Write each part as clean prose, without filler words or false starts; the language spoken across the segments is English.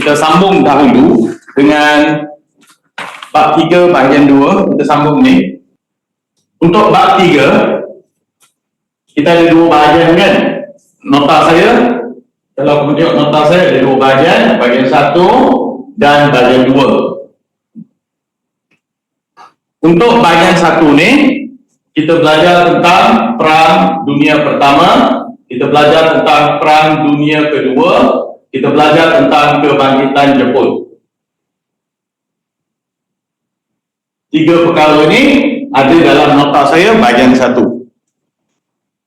Kita sambung dahulu dengan bab 3 bahagian 2. Kita sambung ni. Untuk bab 3, kita ada 2 bahagian kan? Nota saya, kalau kamu tengok nota saya ada 2 bahagian, bahagian 1 dan bahagian 2. Untuk bahagian 1 ni, kita belajar tentang Perang Dunia Pertama, kita belajar tentang Perang Dunia Kedua, kita belajar tentang kebangkitan Jepun. 3 perkara ini ada dalam nota saya bahagian 1.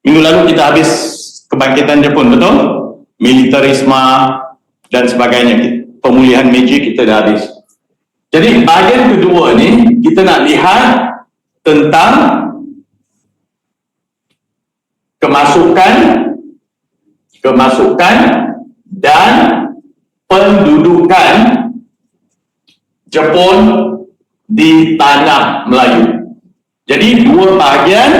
Minggu lalu kita habis kebangkitan Jepun, betul? Militarisme dan sebagainya. Pemulihan Meiji kita dah habis. Jadi bahagian kedua ni kita nak lihat tentang kemasukan dan pendudukan Jepun di tanah Melayu. Jadi 2 bahagian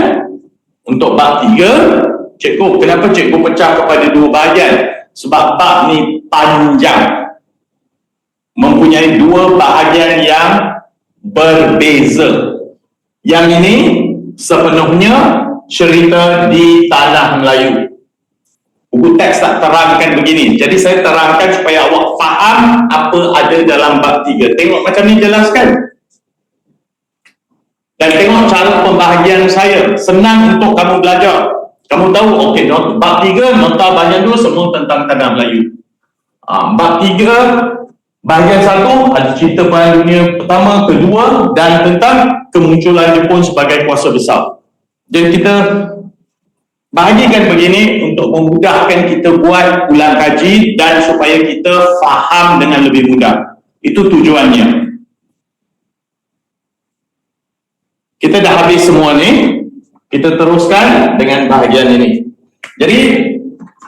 untuk bab 3. Cikgu, kenapa cikgu pecah kepada 2 bahagian? Sebab bab ni panjang, mempunyai 2 bahagian yang berbeza. Yang ini sepenuhnya cerita di tanah Melayu. Buku teks tak terangkan begini. Jadi saya terangkan supaya awak faham apa ada dalam bab 3. Tengok macam ni jelaskan. Dan tengok cara pembahagian saya. Senang untuk kamu belajar. Kamu tahu, okey, bab 3, nota bahagian 2 semua tentang tanah Melayu. Bab 3, bahagian 1 ada cerita Perang Dunia Pertama, Kedua dan tentang kemunculan Jepun sebagai kuasa besar. Jadi kita bahagikan begini untuk memudahkan kita buat ulang kaji dan supaya kita faham dengan lebih mudah. Itu tujuannya. Kita dah habis semua ni, kita teruskan dengan bahagian ini. Jadi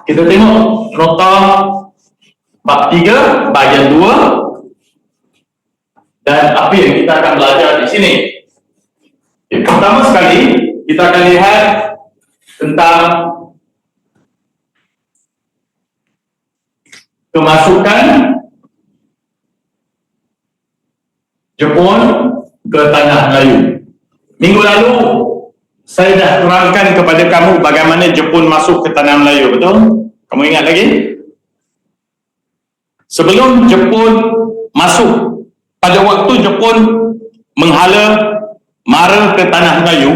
kita tengok nota bab 3 bahagian 2 dan apa yang kita akan belajar di sini. Okay, pertama sekali kita akan lihat tentang kemasukan Jepun ke tanah Melayu. Minggu lalu saya dah terangkan kepada kamu bagaimana Jepun masuk ke tanah Melayu, betul? Kamu ingat lagi? Sebelum Jepun masuk, pada waktu Jepun menghala mara ke tanah Melayu,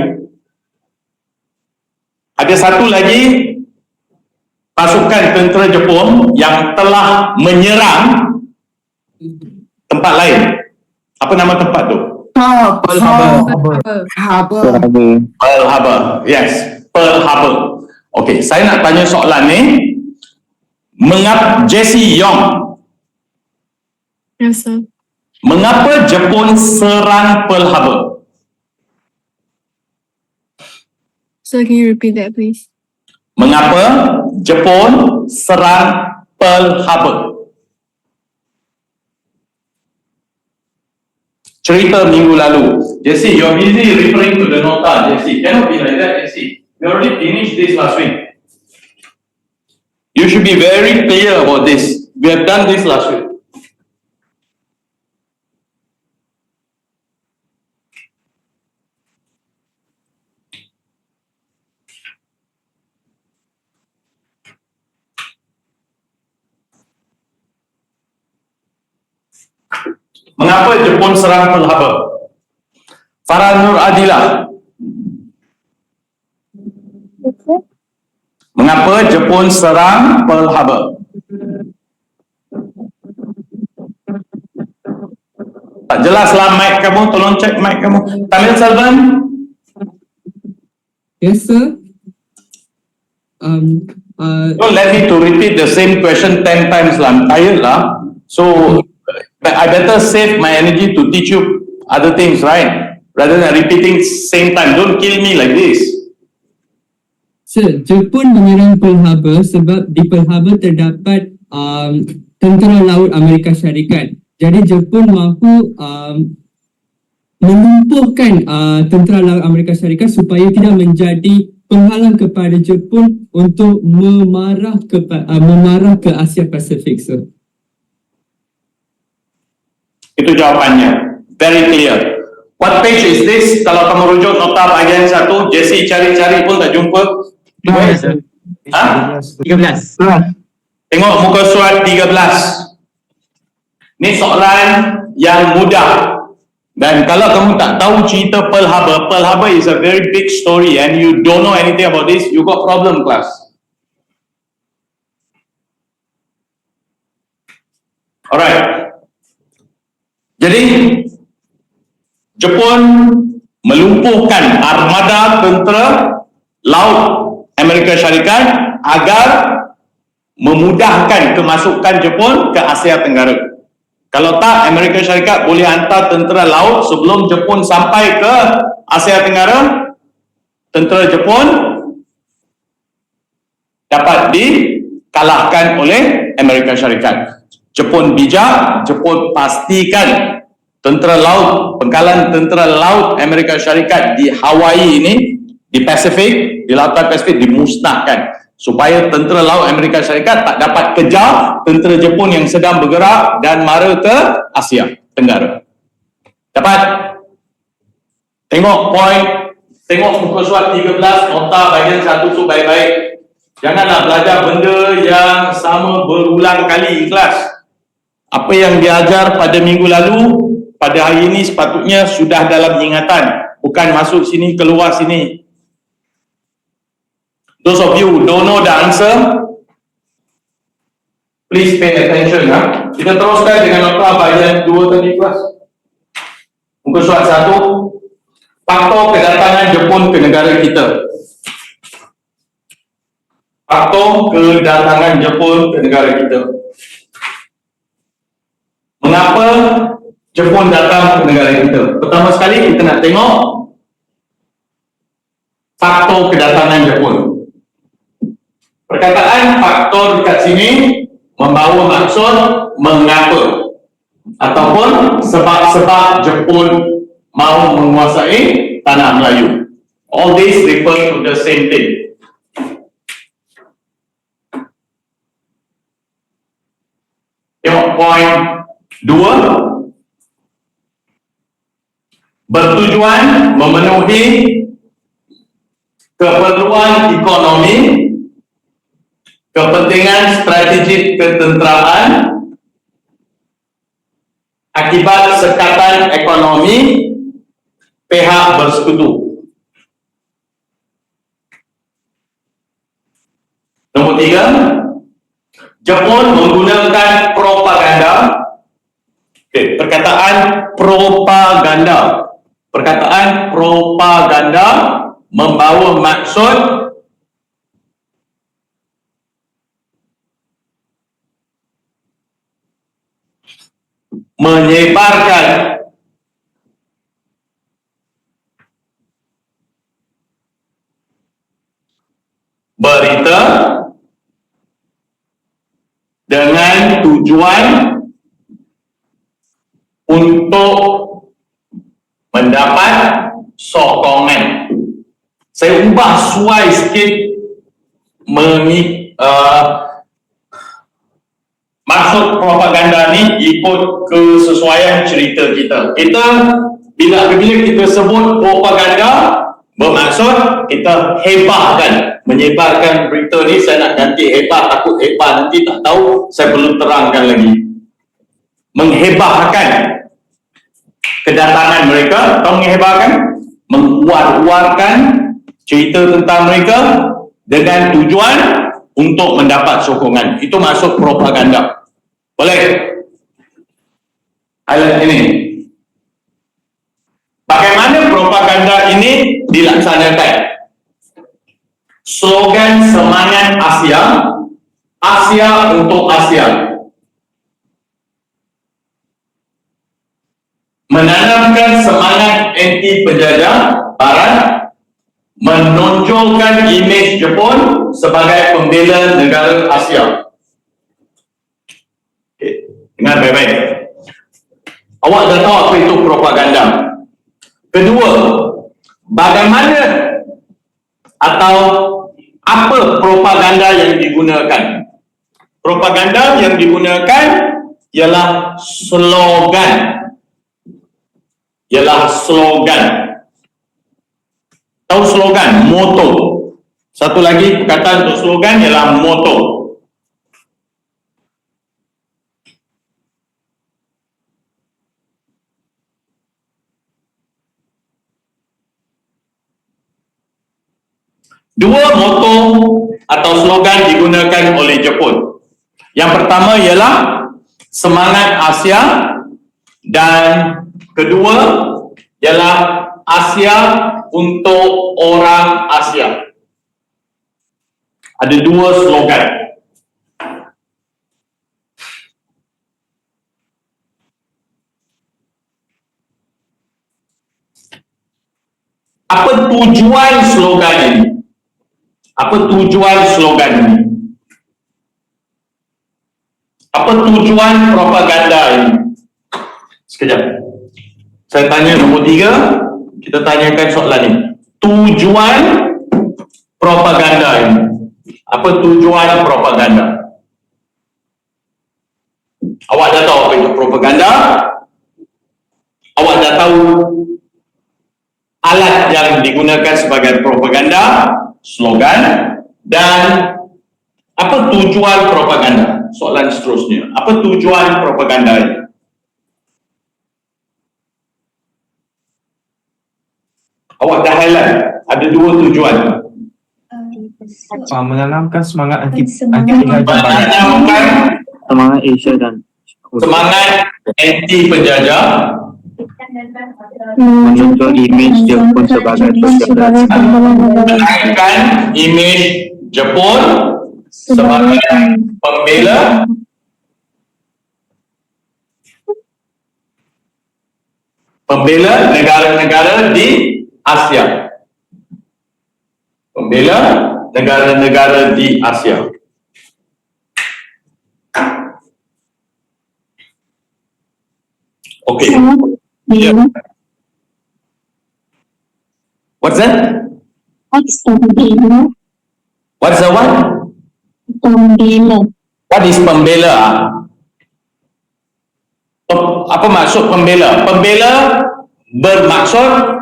ada satu lagi pasukan tentera Jepun yang telah menyerang tempat lain. Apa nama tempat tu? Pearl Harbor. Pearl Harbor. Yes, Pearl Harbor. Okey, saya nak tanya soalan ni. Mengapa Jesse Yong? Yes, sir. Mengapa Jepun serang Pearl Harbor? So can you repeat that, please? Mengapa Jepun serang Pearl Harbor? Cerita minggu lalu. Jesse, you're busy referring to the nota, Jesse. Cannot be like that, Jesse. We already finished this last week. You should be very clear about this. We have done this last week. Mengapa Jepun serang Pearl Harbor? Farah Nur Adila. Mengapa Jepun serang Pearl Harbor? Tak jelaslah mic kamu, tolong cek mic kamu. Tamil Selvan? Yes, sir. Don't let me to repeat the same question 10 times lah. I'm tired lah. So I better save my energy to teach you other things, right? Rather than repeating same time. Don't kill me like this. Sir, Jepun menyerang Pearl Harbor sebab di Pearl Harbor terdapat tentera laut Amerika Syarikat. Jadi Jepun mahu melumpuhkan tentera laut Amerika Syarikat supaya tidak menjadi penghalang kepada Jepun untuk memarah ke Asia Pasifik, sir. Itu jawapannya. Very clear. What page is this? Kalau kamu rujuk nota bahagian 1, Jesse cari-cari pun tak jumpa. Ha? 13. Tengok muka surat 13. Ni soalan yang mudah. Dan kalau kamu tak tahu cerita Pearl Harbor is a very big story and you don't know anything about this, you got problem class. Alright. Jadi Jepun melumpuhkan armada tentera laut Amerika Syarikat agar memudahkan kemasukan Jepun ke Asia Tenggara. Kalau tak, Amerika Syarikat boleh hantar tentera laut sebelum Jepun sampai ke Asia Tenggara. Tentera Jepun dapat dikalahkan oleh Amerika Syarikat. Jepun bijak, Jepun pastikan tentera laut, pengkalan tentera laut Amerika Syarikat di Hawaii ini, di Pasifik, di lautan Pasifik dimusnahkan supaya tentera laut Amerika Syarikat tak dapat kejar tentera Jepun yang sedang bergerak dan mara ke Asia Tenggara. Dapat? Tengok tengok muka surat 13, nota bahagian 1 tu baik-baik. Janganlah belajar benda yang sama berulang kali kelas. Apa yang diajar pada minggu lalu, pada hari ini sepatutnya sudah dalam ingatan, bukan masuk sini keluar sini. Those of you who don't know the answer, please pay attention. Kita teruskan dengan nota bahagian 2 tadi kelas. Muka surat 1, faktor kedatangan Jepun ke negara kita. Faktor kedatangan Jepun ke negara kita. Mengapa Jepun datang ke negara kita? Pertama sekali kita nak tengok faktor kedatangan Jepun. Perkataan faktor dekat sini membawa maksud mengapa ataupun sebab-sebab Jepun mahu menguasai tanah Melayu. All this refer to the same thing. Tengok point 2, bertujuan memenuhi keperluan ekonomi, kepentingan strategik ketenteraan akibat sekatan ekonomi pihak bersekutu. Nombor 3, Jepun menggunakan propaganda. Perkataan propaganda. Perkataan propaganda membawa maksud menyebarkan berita dengan tujuan untuk mendapat sokongan. Saya ubah suai sikit maksud propaganda ni ikut kesesuaian cerita kita. Bila kita sebut propaganda, bermaksud kita hebahkan, menyebarkan berita ni. Saya nak ganti hebah, takut hebah nanti tak tahu, saya perlu terangkan lagi. Menghebahkan kedatangan mereka, tahu menghebahkan? Menguar-uarkan cerita tentang mereka dengan tujuan untuk mendapat sokongan. Itu maksud propaganda. Boleh? Highlight ini. Bagaimana propaganda ini dilaksanakan? Slogan semangat Asia, Asia untuk Asia. Menanamkan semangat anti penjajah Barat, menonjolkan imej Jepun sebagai pembela negara Asia. Dengar baik-baik. Awak dah tahu apa itu propaganda. Kedua, bagaimana atau apa propaganda yang digunakan? Propaganda yang digunakan ialah slogan. ialah slogan. Tahu slogan? Moto. Satu lagi perkataan untuk slogan ialah moto. Dua moto atau slogan digunakan oleh Jepun. Yang pertama ialah semangat Asia dan kedua ialah Asia untuk orang Asia. Ada dua slogan. Apa tujuan slogan ini? Apa tujuan slogan ini? Apa tujuan propaganda ini? Sekejap. Saya tanya nombor 3, kita tanyakan soalan ini. Tujuan propaganda ini. Apa tujuan propaganda? Awak dah tahu apa itu propaganda? Awak dah tahu alat yang digunakan sebagai propaganda, slogan, dan apa tujuan propaganda? Soalan seterusnya. Apa tujuan propaganda ini? Awak dah highlight. Ada dua tujuan. Menanamkan semangat anti Menanamkan semangat Asia dan semangat anti penjajah, menunjuk imej Jepun sebagai menaikkan imej Jepun sebagai pembela negara-negara di Asia. Pembela negara-negara di Asia. Okay. Yeah. What's that? What's pembela? What's the what? Pembela. What is pembela? Apa maksud pembela? Pembela bermaksud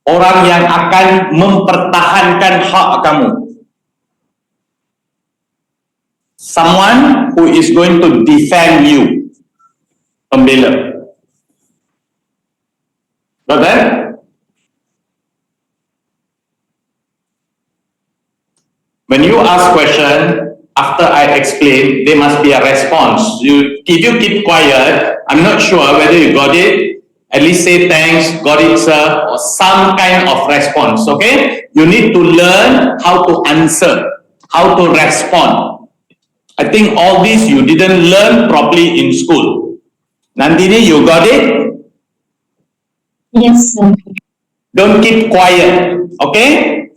orang yang akan mempertahankan hak kamu. Someone who is going to defend you. Pembela. Got that? When you ask question, after I explain, there must be a response. If you keep quiet, I'm not sure whether you got it. At least say thanks, got it sir, or some kind of response, okay? You need to learn how to answer, how to respond. I think all this you didn't learn properly in school. Nandini, you got it? Yes, sir. Don't keep quiet, okay?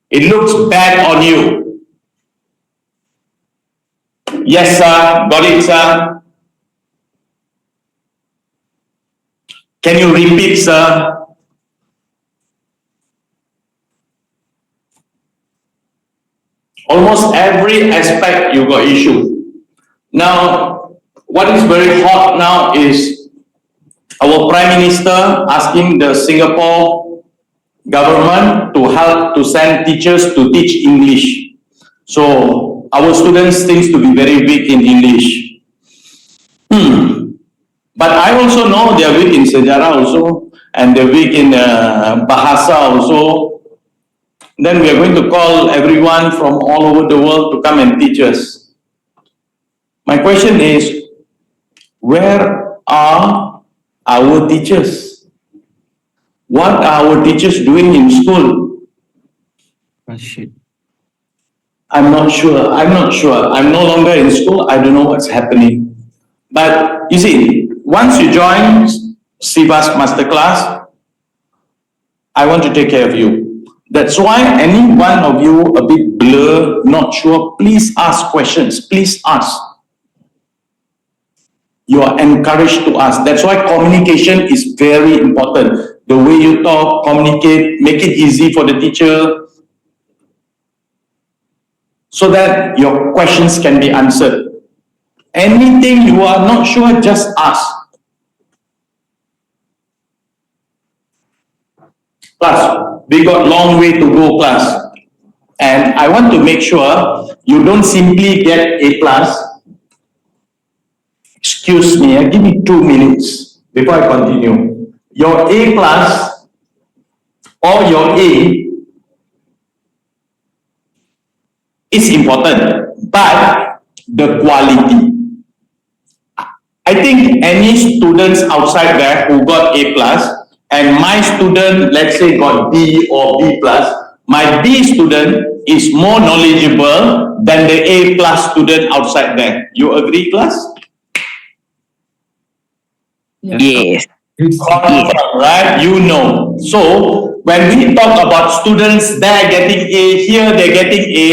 It looks bad on you. Yes, sir. Got it, sir. Can you repeat, sir? Almost every aspect you got issue. Now, what is very hot now is our Prime Minister asking the Singapore government to help to send teachers to teach English. So our students seems to be very weak in English. But I also know they are weak in sejarah also, and they're weak in bahasa also. Then we are going to call everyone from all over the world to come and teach us. My question is, where are our teachers? What are our teachers doing in school? I'm not sure. I'm no longer in school. I don't know what's happening. But you see, once you join Sivas Masterclass, I want to take care of you. That's why any one of you a bit blur, not sure, please ask questions. Please ask. You are encouraged to ask. That's why communication is very important. The way you talk, communicate, make it easy for the teacher so that your questions can be answered. Anything you are not sure, just ask. Class, we got long way to go, class. And I want to make sure you don't simply get A plus. Excuse me, give me 2 minutes before I continue. Your A plus or your A is important, but the quality. I think any students outside there who got A plus and my student, let's say, got B or B plus, my B student is more knowledgeable than the A plus student outside there. You agree, class? Yes. Confirm, right? You know. So when we talk about students there getting A, here they're getting A,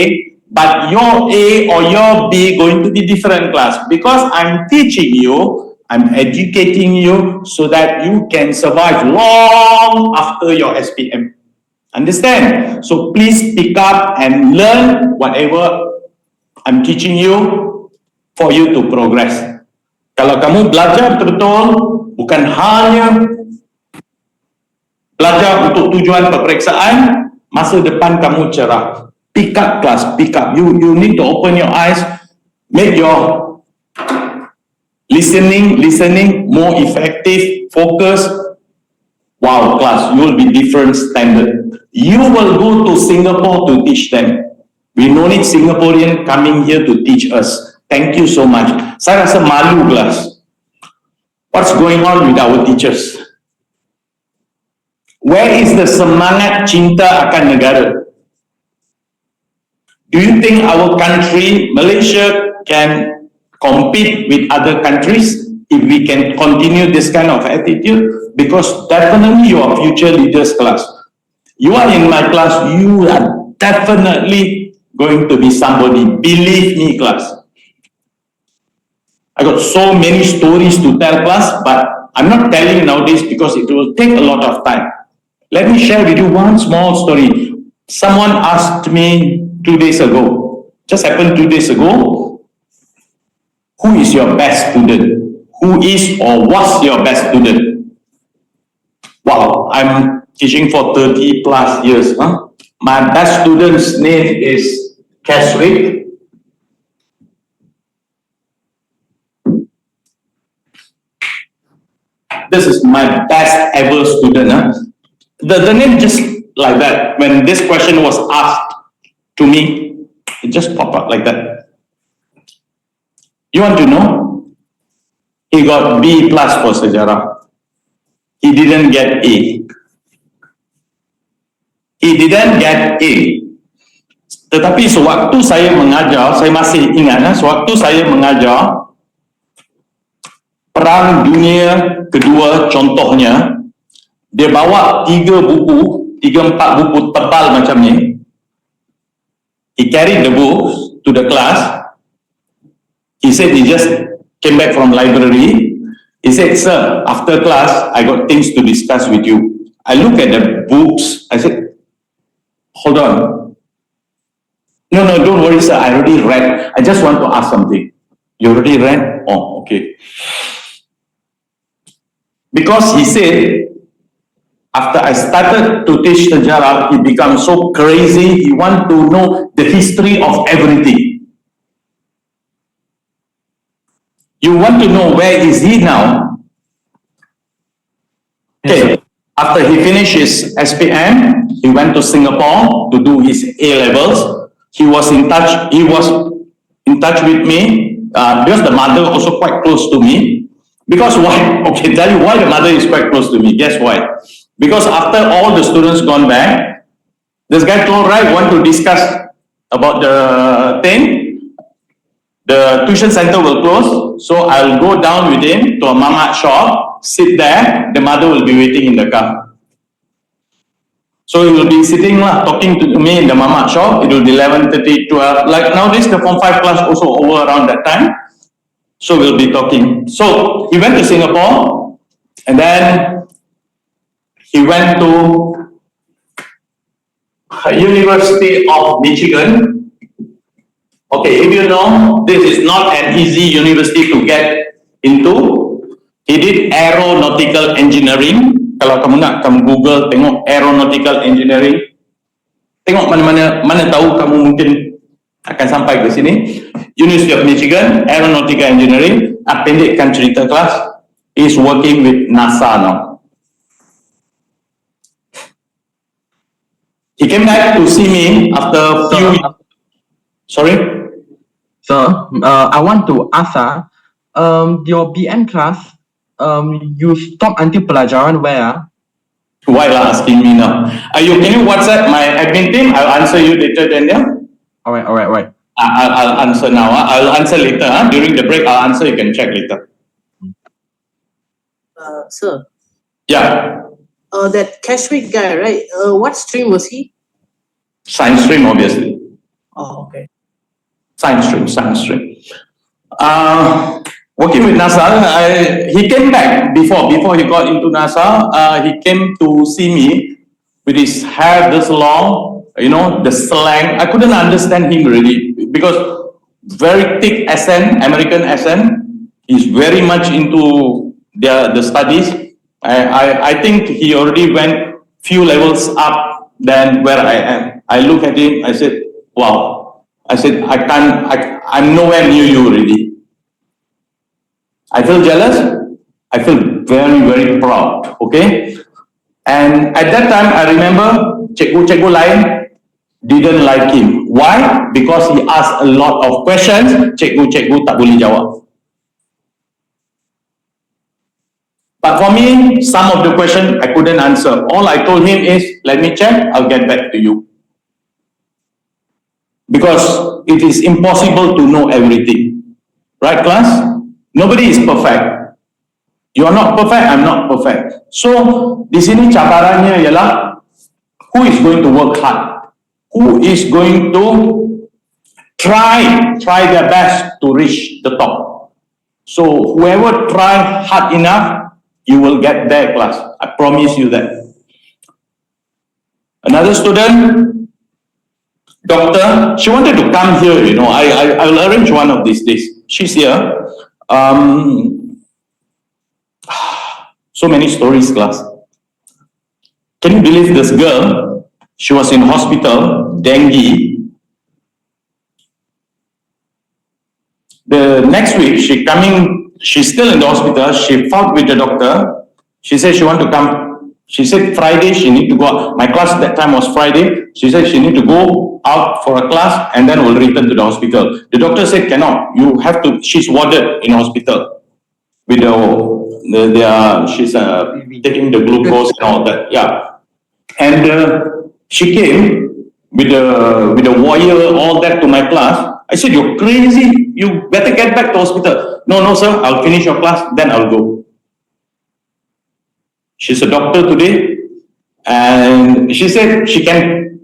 but your A or your B going to be different, class, because I'm teaching you, I'm educating you so that you can survive long after your SPM. Understand? So please pick up and learn whatever I'm teaching you for you to progress. Kalau kamu belajar betul-betul, bukan hanya belajar untuk tujuan peperiksaan, masa depan kamu cerah. Pick up, class, pick up. You need to open your eyes, make your listening more effective, focus. Wow, class, you will be different standard. You will go to Singapore to teach them. We no need Singaporean coming here to teach us. Thank you so much. Saya rasa malu, class. What's going on with our teachers? Where is the semangat cinta akan negara? Do you think our country, Malaysia, can compete with other countries if we can continue this kind of attitude? Because definitely you are future leaders, class. You are in my class, you are definitely going to be somebody. Believe me, class. I got so many stories to tell, class, but I'm not telling nowadays because it will take a lot of time. Let me share with you one small story. Someone asked me 2 days ago, just happened 2 days ago, who is your best student? Who is or was your best student? Wow, I'm teaching for 30 plus years. My best student's name is Keswick. This is my best ever student. The name just like that. When this question was asked to me, it just popped up like that. You want to know? He got B plus for sejarah. He didn't get A. He didn't get A. Tetapi sewaktu saya mengajar, saya masih ingat, sewaktu saya mengajar Perang Dunia Kedua contohnya, dia bawa 3-4 buku tebal macam ni. He carried the books to the class. He said he just came back from library. He said, "Sir, after class, I got things to discuss with you." I look at the books. I said, "Hold on. No, don't worry, sir. I already read. I just want to ask something." "You already read?" "Oh, okay." Because he said, after I started to teach sejarah, he became so crazy. He want to know the history of everything. You want to know where is he now? Okay. After he finished his SPM, he went to Singapore to do his A-levels. He was in touch with me because the mother also quite close to me. Because why? Okay, tell you why the mother is quite close to me. Guess why? Because after all the students gone back, this guy told, right, want to discuss about the thing. The tuition center will close, so I'll go down with him to a mama shop, sit there, the mother will be waiting in the car. So he will be sitting talking to me in the mama shop. It will be 11:30, 12. Like nowadays, the Form 5 class also over around that time. So we'll be talking. So he went to Singapore, and then he went to University of Michigan. Okay, if you know, this is not an easy university to get into. He did aeronautical engineering. kalau kamu nak, kamu Google, tengok aeronautical engineering. Tengok mana tahu kamu mungkin akan sampai ke sini. University of Michigan, aeronautical engineering, pendekkan cerita kelas, is working with NASA now. He came back to see me after few weeks. Sorry? So, I want to ask, your BN class, you stop until pelajaran where? Why are asking me now? Can you WhatsApp my admin team? I'll answer you later, Daniel. Alright. I'll answer now. I'll answer later. During the break, I'll answer. You can check later. Sir, Yeah. that Cashwick guy, right? What stream was he? Science stream, obviously. Oh, okay. Science stream. Working with NASA, he came back before he got into NASA. He came to see me with his hair this long, the slang. I couldn't understand him really because very thick accent, American accent. He's very much into the studies. I think he already went few levels up than where I am. I look at him, I said, wow. I said, I'm nowhere near you really. I feel jealous. I feel very, very proud. Okay. And at that time, I remember cikgu lain didn't like him. Why? Because he asked a lot of questions. Cikgu tak boleh jawab. But for me, some of the questions I couldn't answer. All I told him is, let me check, I'll get back to you. Because it is impossible to know everything. Right, class? Nobody is perfect. You are not perfect, I'm not perfect. So, di sini cabarannya ialah, who is going to work hard? Who is going to try their best to reach the top? So, whoever try hard enough, you will get there, class. I promise you that. Another student, doctor, she wanted to come here, I'll arrange one of these days. She's here. So many stories, class. Can you believe this girl? She was in hospital, dengue. The next week, she's still in the hospital. She fought with the doctor. She said she want to come. She said Friday she need to go out. My class at that time was Friday. She said she need to go out for a class and then will return to the hospital. The doctor said cannot. You have to. She's warded in hospital with she's taking the glucose and all that. Yeah, and she came with the wire, all that to my class. I said, you're crazy. You better get back to hospital. No, sir. I'll finish your class, then I'll go. She's a doctor today, and she said she can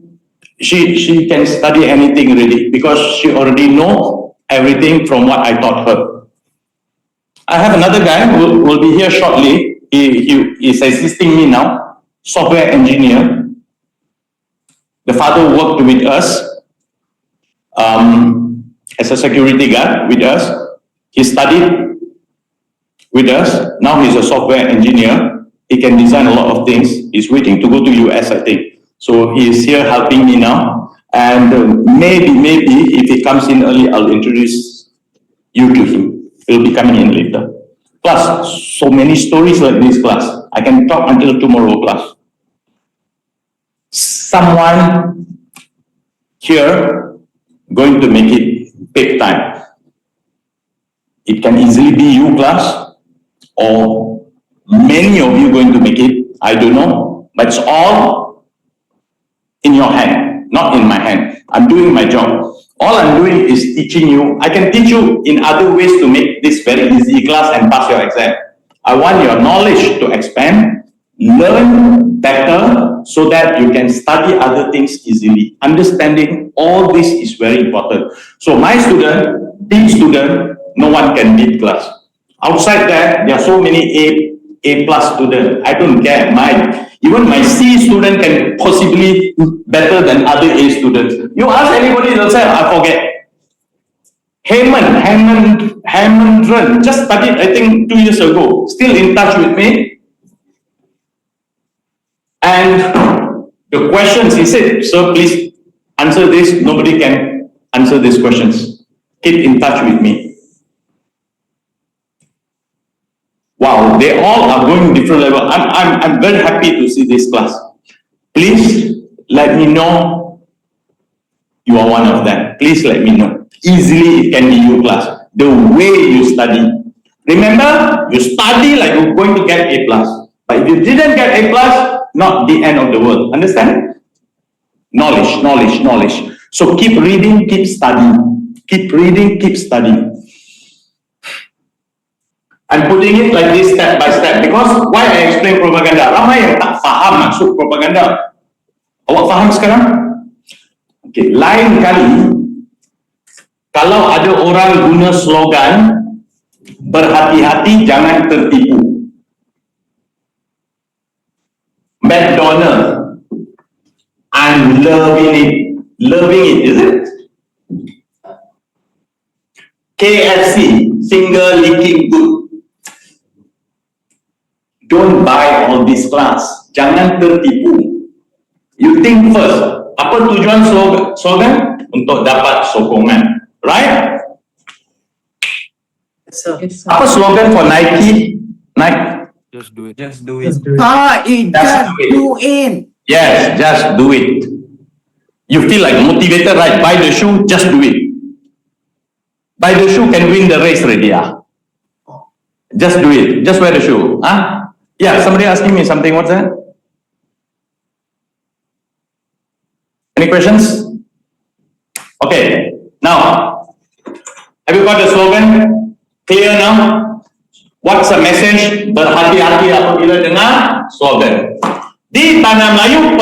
study anything really because she already know everything from what I taught her. I have another guy who will be here shortly. He is assisting me now, software engineer. The father worked with us as a security guard with us. He studied with us. Now he's a software engineer. He can design a lot of things. He's waiting to go to US, I think. So he is here helping me now. And maybe if he comes in early, I'll introduce you to him. He'll be coming in later. Plus, so many stories like this, class. I can talk until tomorrow, class. Someone here going to make it big time. It can easily be you, class, or many of you going to make it. I don't know, but it's all in your hand, not in my hand. I'm doing my job. All I'm doing is teaching you. I can teach you in other ways to make this very easy class and pass your exam. I want your knowledge to expand, learn better so that you can study other things easily. Understanding all this is very important. So my student, teach student, no one can beat class. Outside that, there are so many A plus students. I don't care. Even my C student can possibly better than other A students. You ask anybody, they'll say, I forget. Hemendran just studied, I think, 2 years ago. Still in touch with me. And the questions, he said, sir, please answer this. Nobody can answer these questions. Keep in touch with me. Wow, they all are going different level. I'm very happy to see this class. Please let me know you are one of them. Please let me know. Easily it can be your class. The way you study. Remember, you study like you're going to get A+. But if you didn't get A+, not the end of the world. Understand? Knowledge, knowledge, knowledge. So keep reading, keep studying. Keep reading, keep studying. I'm putting it like this step by step because why I explain propaganda? Ramai yang tak faham maksud propaganda. Awak faham sekarang? Okay, lain kali kalau ada orang guna slogan berhati-hati jangan tertipu. McDonald's, I'm loving it. Loving it, is it? KFC, finger licking good. Don't buy all this class. Jangan tertipu. You think first. Apa tujuan slogan? Untuk dapat sokongan. Right? Sir. Apa slogan for Nike? Nike? Just do it. Just do it. Yes, just do it. You feel like motivated, right? Buy the shoe, just do it. Buy the shoe can win the race already. Just do it. Just wear the shoe. Yeah, somebody asking me something. What's that? Any questions? Okay. Now, have you got the slogan clear now? What's the message? Berhati-hati apabila dengar slogan. Di Tanah Melayu,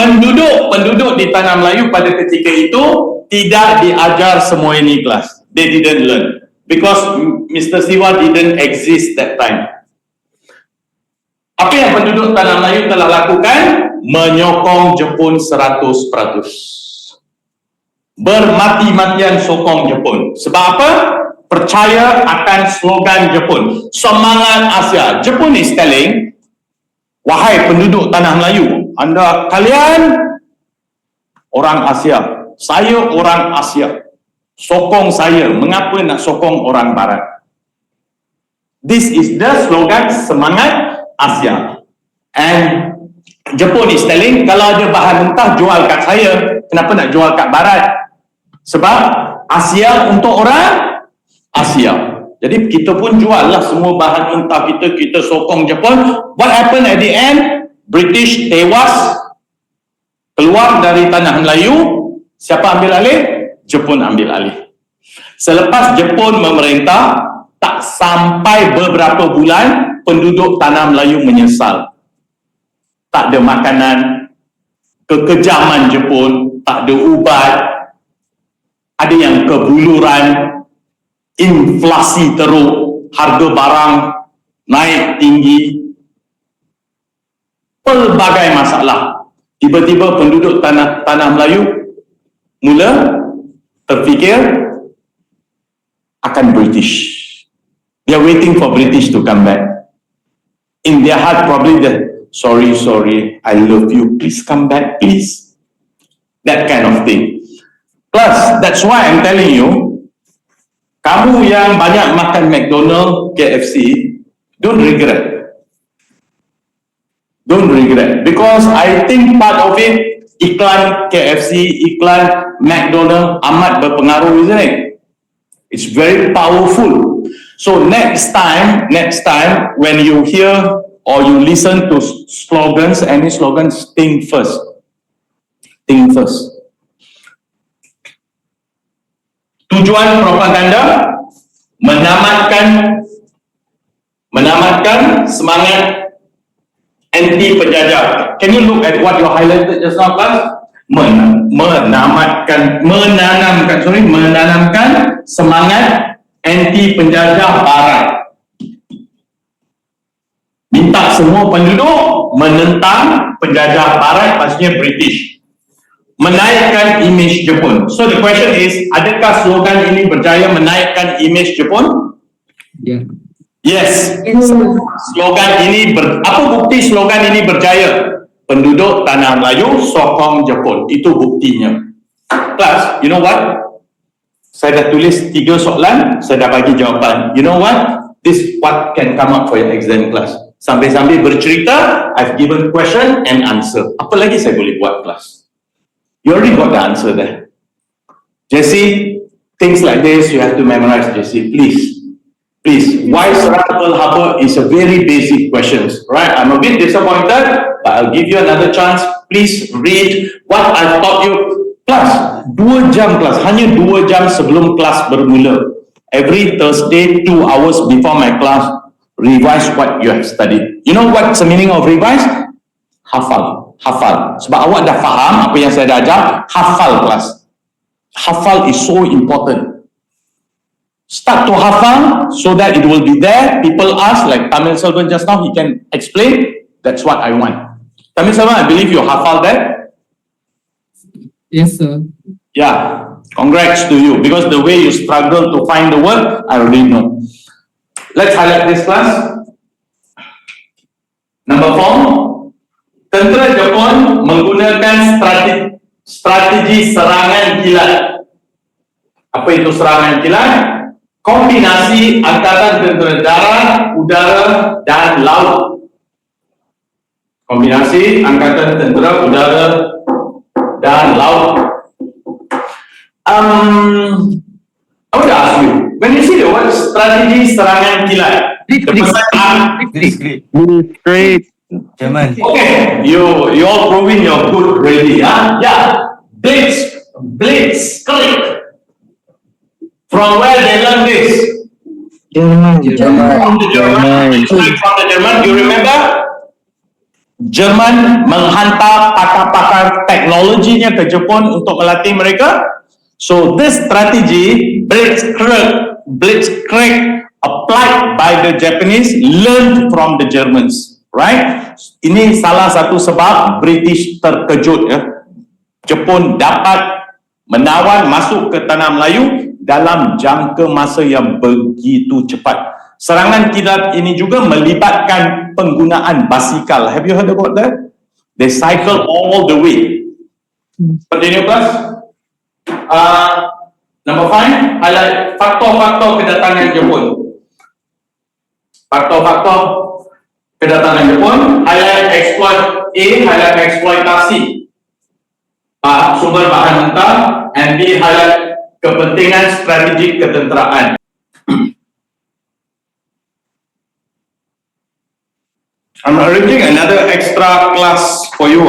penduduk di Tanah Melayu pada ketika itu tidak diajar semua ini kelas. They didn't learn because Mr. Siwa didn't exist that time. Apa yang penduduk Tanah Melayu telah lakukan? Menyokong Jepun 100%. Bermati-matian sokong Jepun. Sebab apa? Percaya akan slogan Jepun. Semangat Asia. Jepun is telling, wahai penduduk Tanah Melayu, kalian orang Asia. Saya orang Asia. Sokong saya. Mengapa nak sokong orang Barat? This is the slogan semangat Asia. And Jepun is telling, kalau ada bahan mentah jual kat saya, kenapa nak jual kat Barat? Sebab Asia untuk orang Asia. Jadi kita pun jual lah semua bahan mentah kita sokong Jepun. What happened at the end? British tewas, keluar dari Tanah Melayu. Siapa ambil alih? Jepun ambil alih. Selepas Jepun memerintah, tak sampai beberapa bulan, penduduk Tanah Melayu menyesal. Tak ada makanan, kekejaman Jepun, tak ada ubat, ada yang kebuluran, inflasi teruk, harga barang naik tinggi, pelbagai masalah. Tiba-tiba penduduk Tanah Melayu mula terfikir akan British. They are waiting for British to come back. In their heart probably sorry, I love you, please come back, please. That kind of thing. Plus, that's why I'm telling you, kamu yang banyak makan McDonald's, KFC, don't regret. Don't regret. Because I think part of it, iklan KFC, iklan McDonald's amat berpengaruh, isn't it? It's very powerful. So next time when you hear or you listen to slogans, any slogans, think first. Think first. Tujuan propaganda menamatkan semangat anti penjajah. Can you look at what you highlighted just now, class? Menanamkan semangat anti penjajah Barat. Minta semua penduduk menentang penjajah Barat, maksudnya British. Menaikkan imej Jepun. So the question is, adakah slogan ini berjaya menaikkan imej Jepun? Yeah. Yes. Slogan ini apa bukti slogan ini berjaya? penduduk tanah Melayu sokong Jepun. Itu buktinya. Kelas, you know what? Saya dah tulis 3 soalan, saya dah bagi jawapan. You know what? This what can come up for your exam class. Sambil-sambil bercerita, I've given question and answer. Apa lagi saya boleh buat kelas? You already got the answer there. Jesse, things like this you have to memorize, Jesse. Please. Please. Why Serang Pearl Harbor is a very basic questions, right? I'm a bit disappointed, but I'll give you another chance. Please read what I taught you. Plus, 2 jam kelas. Hanya 2 jam sebelum kelas bermula. Every Thursday, 2 hours before my class, revise what you have studied. You know what's the meaning of revise? Hafal. Hafal. Sebab awak dah faham apa yang saya dah ajar, hafal kelas. Hafal is so important. Start to hafal so that it will be there. People ask, like Tamil Selvan just now, he can explain. That's what I want. Tamil Selvan, I believe you hafal that. Yes, sir. Yeah, congrats to you, because the way you struggle to find the word, I already know. Let's highlight this class. Number 4, tentera Jepun menggunakan strategi serangan kilat. Apa itu serangan kilat? Kombinasi angkatan tentera darat, udara dan laut. Kombinasi angkatan tentera udara dan laut. I want to ask you, when you see the word strategi serangan kilat, the person Great. German. okay, you all proving you're good already, huh? Yeah, Blitzkrieg. From where they learn this? German. From the German. From the German, you remember? Jerman menghantar pakar-pakar teknologinya ke Jepun untuk melatih mereka. So this strategy, Blitzkrieg, applied by the Japanese, learned from the Germans, right? Ini salah satu sebab British terkejut, ya. Jepun dapat menawan masuk ke tanah Melayu dalam jangka masa yang begitu cepat. Serangan kilat ini juga melibatkan penggunaan basikal. Have you heard about that? They cycle all the way. Continue, class. Number 5, highlight faktor-faktor kedatangan Jepun. Faktor-faktor kedatangan Jepun, highlight highlight eksploitasi sumber bahan mentah, and B, highlight kepentingan strategi ketenteraan. I'm arranging another extra class for you.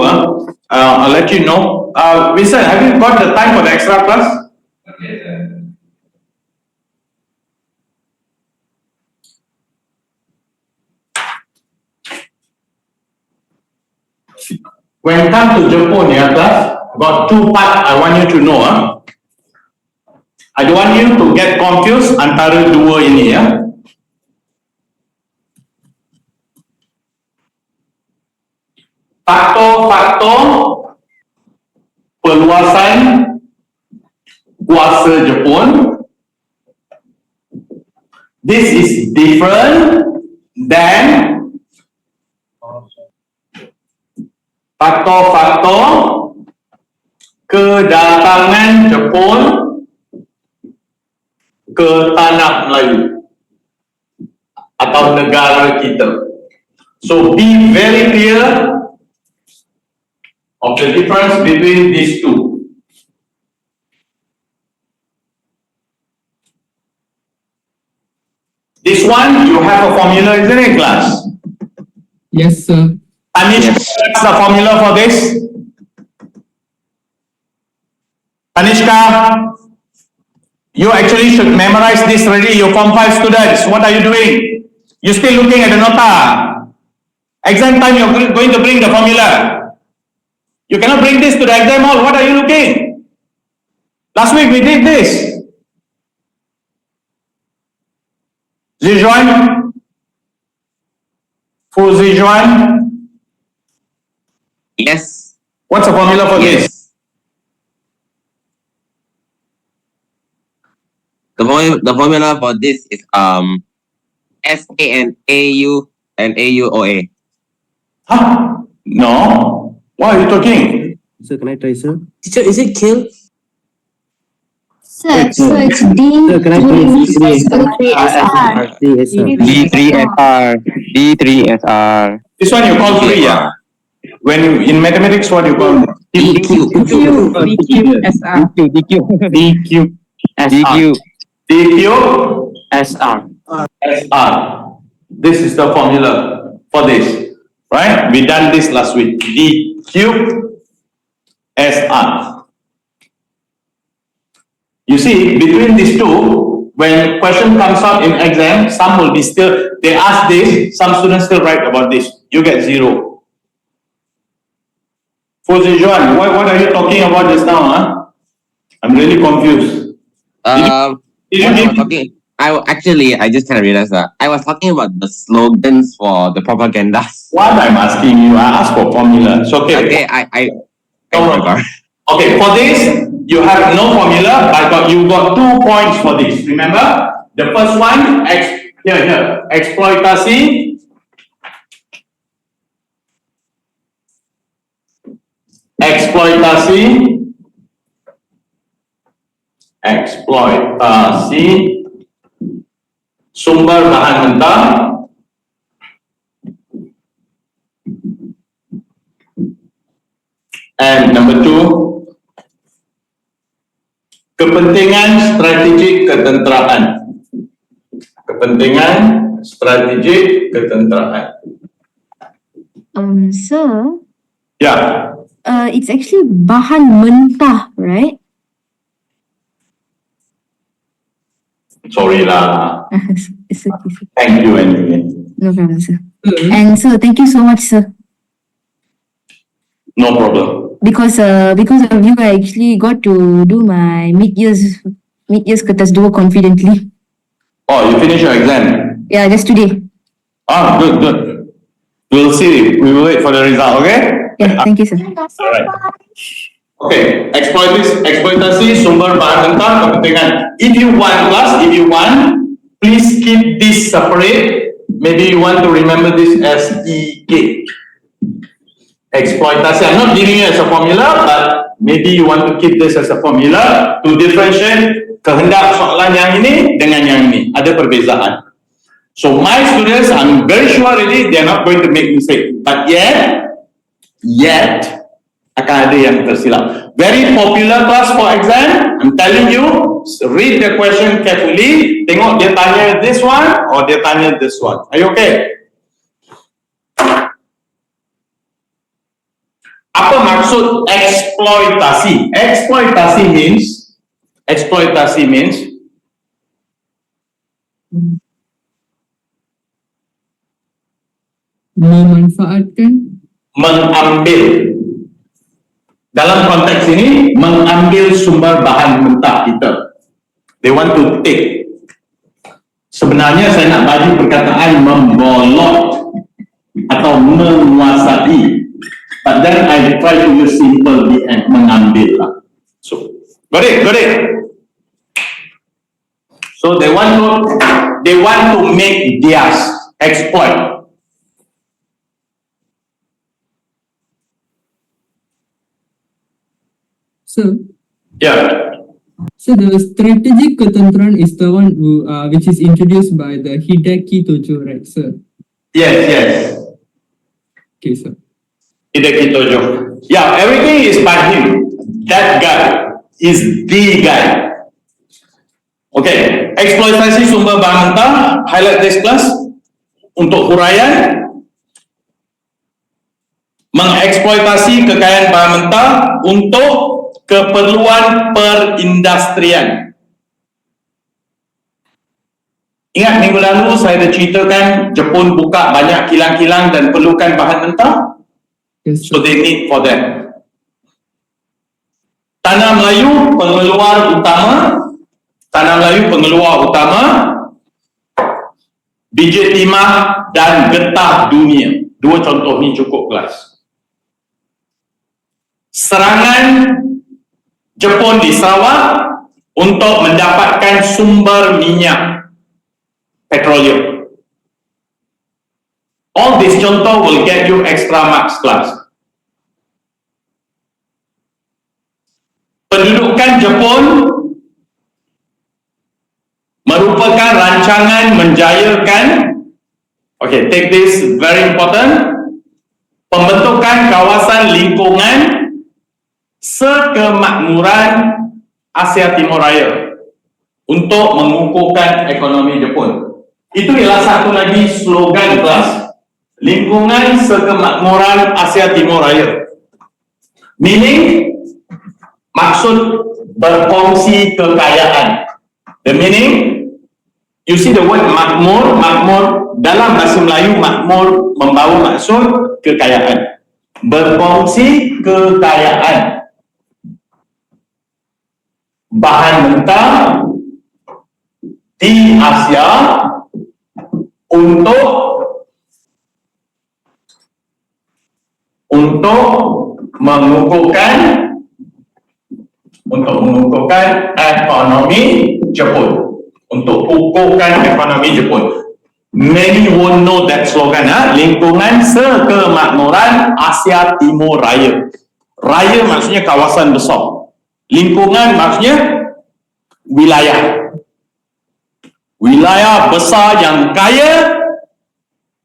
I'll let you know. Vincent, have you got the time for the extra class? When it comes to Japan, yeah, class, got 2 parts I want you to know. I don't want you to get confused antara dua ini, ya. Faktor-faktor perluasan kuasa Jepun. This is different than faktor-faktor kedatangan Jepun ke tanah Melayu atau negara kita. So be very clear of the difference between these two. This one, you have a formula, isn't it, class? Yes, sir. Tanishka, what's the formula for this? Tanishka, you actually should memorize this already. You Form 5 students, what are you doing? You're still looking at the nota. Exam time, you're going to bring the formula. You cannot bring this to the exam hall. What are you looking? Last week we did this. Zijuan? For Zijuan? Yes. What's the formula for this? The formula for this is SANAU and AUOA. Huh? No. Why are you talking? Sir, can I try, sir? Teacher, is it kill? Sir, so it's D. Sir, can I try D3SR. D3SR. D3SR. This one you call free, yeah? When you, in mathematics, what you call DQ. DQ SR. SR. This is the formula for this, right? We done this last week. DQ SR. You see, between these two, when question comes up in exam, some will be still, they ask this, some students still write about this. You get 0. Fozi Juan, what are you talking about just now? Huh? I'm really confused. What I was talking, I just kind of realized that I was talking about the slogans for the propagandas. What I'm asking you, I asked for formula. It's okay. Okay, I No problem. Okay, for this, you have no formula, but you got 2 points for this. Remember? The first one, here, exploitasi. Eksploitasi sumber bahan mentah and number 2, kepentingan strategik ketenteraan. Sir, Yeah. it's actually bahan mentah, right? Sorry lah. It's okay, sir. Thank you anyway. No problem, sir. Sir, And sir, thank you so much, sir. No problem. Because of you, I actually got to do my mid-years kertas dua confidently. Oh, you finish your exam? Yeah, just today. Ah, good. We'll see. We will wait for the result, okay? Yeah, thank you, sir. Alright. Okay, eksploitasi sumber bahan mentah kepentingan. If you want, please keep this separate. Maybe you want to remember this as EK. Eksploitasi. I'm not giving you as a formula, but maybe you want to keep this as a formula to differentiate kehendak soalan yang ini dengan yang ini. Ada perbezaan. So my students, I'm very sure already they're not going to make mistake. But yet akan ada yang tersilap. Very popular class for exam. I'm telling you, read the question carefully. Tengok dia tanya this one or dia tanya this one. Are you okay? Apa maksud eksploitasi? Eksploitasi means memanfaatkan, mengambil. Dalam konteks ini, mengambil sumber bahan mentah kita. They want to take. Sebenarnya saya nak bagi perkataan membolot atau menguasai. But then I try to use simple BN, mengambil lah. So, got it? So they want to make theirs, exploit. So, Yeah. so the strategic ketenteraan is the one which is introduced by the Hideki Tojo, right, sir? Yes. Okay, sir. Hideki Tojo. Yeah, everything is by him. That guy is the guy. Okay, eksploitasi sumber bahan mentah, highlight this class untuk huraian. Mengeksploitasi kekayaan bahan mentah untuk keperluan perindustrian. Ingat minggu lalu saya ada ceritakan Jepun buka banyak kilang-kilang dan perlukan bahan mentah. Yes, So sir. they need for them. Tanah Melayu pengeluar utama biji timah dan getah dunia. 2 contoh ni cukup kelas. Serangan Jepun di Sarawak untuk mendapatkan sumber minyak petroleum. All these contoh will get you extra marks class. Kedudukan Jepun merupakan rancangan menjayakan, okay, take this, very important, pembentukan kawasan lingkungan sekemakmuran Asia Timur Raya untuk mengukuhkan ekonomi Jepun. Itu ialah satu lagi slogan kelas, lingkungan sekemakmuran Asia Timur Raya. Meaning, maksud berkongsi kekayaan. The meaning, you see the word makmur, makmur dalam bahasa Melayu, makmur membawa maksud kekayaan. Berkongsi kekayaan. Bahan mentah di Asia untuk mengukuhkan ekonomi Jepun, untuk kukuhkan ekonomi Jepun. Many won't know that slogan, lingkungan sekemakmuran Asia Timur Raya. Raya maksudnya kawasan besar. Lingkungan maksudnya wilayah. Wilayah besar yang kaya,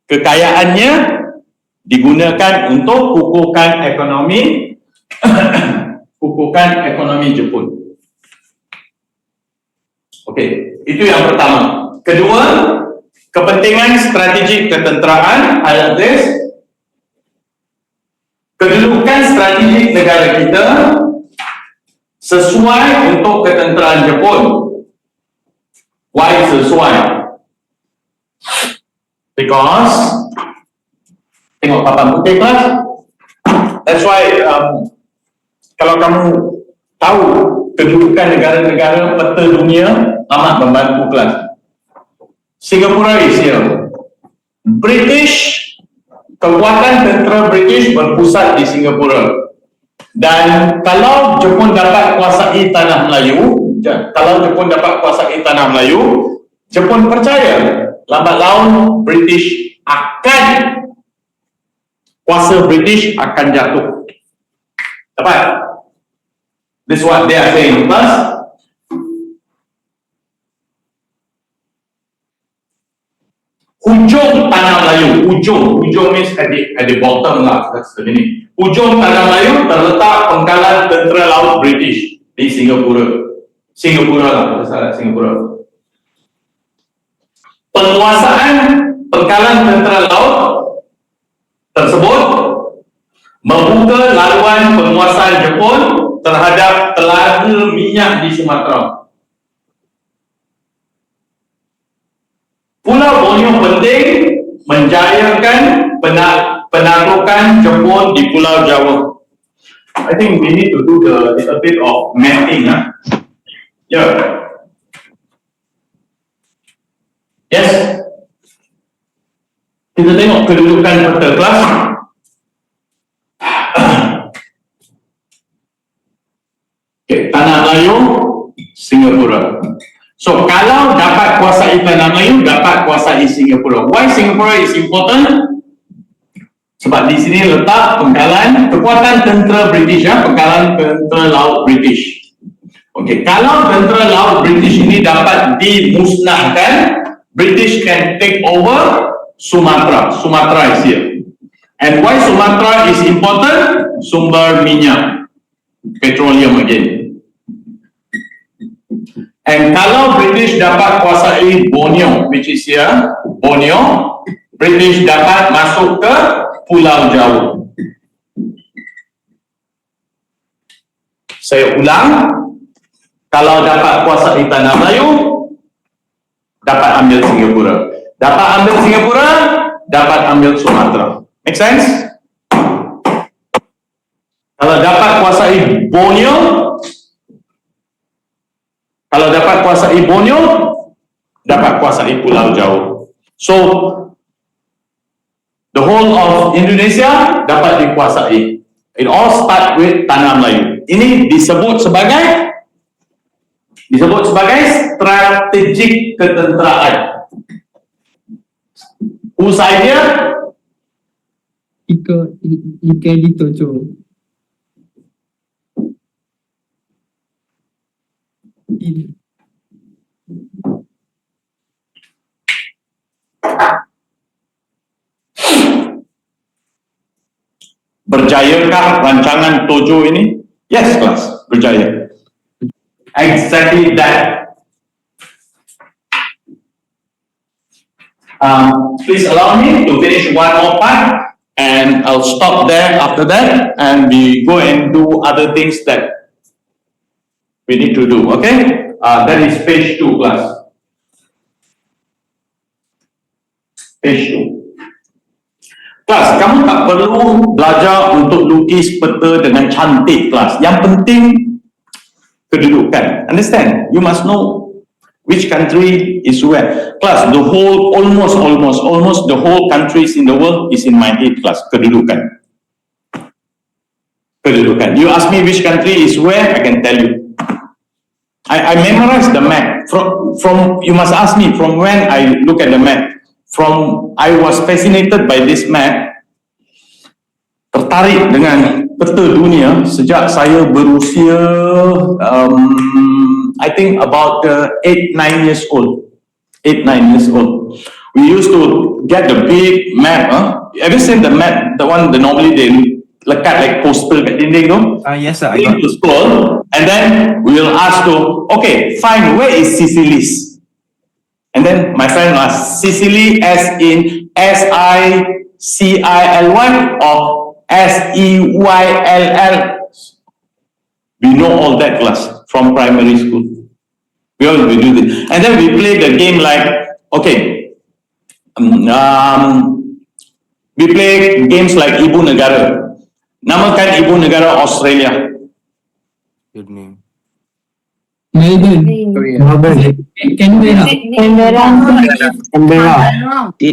kekayaannya digunakan untuk kukuhkan ekonomi Jepun. Okey, itu yang pertama. Kedua, kepentingan strategik ketenteraan, highlight this. Kedudukan strategik negara kita sesuai untuk ketenteraan Jepun. Why sesuai? Because tengok papan putih kelas. That's why kalau kamu tahu kedudukan negara-negara peta dunia, amat membantu kelas. Singapura is here. British, kekuatan tentera British berpusat di Singapura. Dan kalau Jepun dapat kuasai tanah Melayu, Jepun percaya lambat laun kuasa British akan jatuh. Dapat? This is what they are saying. Plus, hujung tanah Melayu, hujung means at the bottom lah, that's the meaning. Hujung tanah Melayu terletak pangkalan tentera laut British di Singapura. Singapura. Penguasaan pangkalan tentera laut tersebut membuka laluan penguasaan Jepun terhadap telaga minyak di Sumatera. Pulau Borneo penting menjayakan penaklukan Jepun di Pulau Jawa. I think we need to do a little bit of mapping. Yeah. Yes. Kita tengok kedudukan peta kelas. Okay, tanah Melayu, Singapura. So kalau dapat kuasai tanah Melayu, dapat kuasai Singapura. Why Singapura is important? Sebab di sini letak pangkalan kekuatan tentera British, pangkalan tentera laut British. Okey, kalau tentera laut British ini dapat dimusnahkan, British can take over Sumatra. Sumatra is here. And why Sumatra is important? Sumber minyak, petroleum again. And kalau British dapat kuasai Borneo, which is here, Borneo, British dapat masuk ke Pulau Jawa. Saya ulang, kalau dapat kuasai tanah Melayu, dapat ambil Singapura. Dapat ambil Singapura, dapat ambil Sumatera. Make sense? Kalau dapat kuasai Borneo, dapat kuasai Pulau Jawa. So, the whole of Indonesia dapat dikuasai. It all start with tanah Melayu. Ini disebut sebagai strategik ketenteraan. Usai dia Ika ditojo. Berjayakah rancangan Tojo ini? Yes, kelas, berjaya. Exactly that. Please allow me to finish one more part, and I'll stop there after that, and we go and do other things that we need to do, okay? That is page 2, class. Page 2. Kelas, kamu tak perlu belajar untuk lukis peta dengan cantik, kelas. Yang penting kedudukan. Understand? You must know which country is where. Kelas, the whole, almost the whole countries in the world is in my head, kelas. Kedudukan. Kedudukan. You ask me which country is where, I can tell you. I memorize the map. From you must ask me from when I look at the map. I was fascinated by this map, tertarik dengan peta dunia sejak saya berusia, I think about 8-9 years old. 8-9 years old. We used to get the big map. Have you seen the map? The one that normally they lekat like poster kat dinding tu? Yes, sir. Bring to school, and then we will ask to, okay, find where is Sicily's. And then my friend asked, Sicily as in S-I-C-I-L-Y or S-E-Y-L-L. We know all that, class, from primary school. We always do this. And then we play the game like, okay, we play games like Ibu Negara. Namakan Ibu Negara Australia. Good name. Melbourne. Canberra.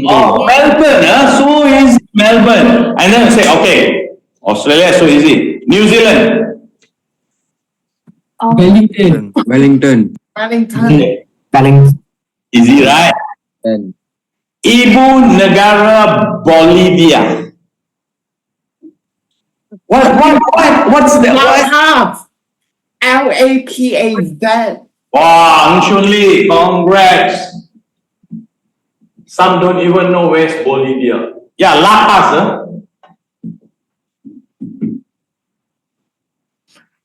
Oh, Melbourne, so easy, Melbourne. And then say, okay, Australia, so easy. New Zealand. Wellington. Easy, right? Ibu Negara Bolivia. What's the what? LAPAZ. Wow, Shunli, congrats. Some don't even know where's Bolivia. Yeah, La Paz.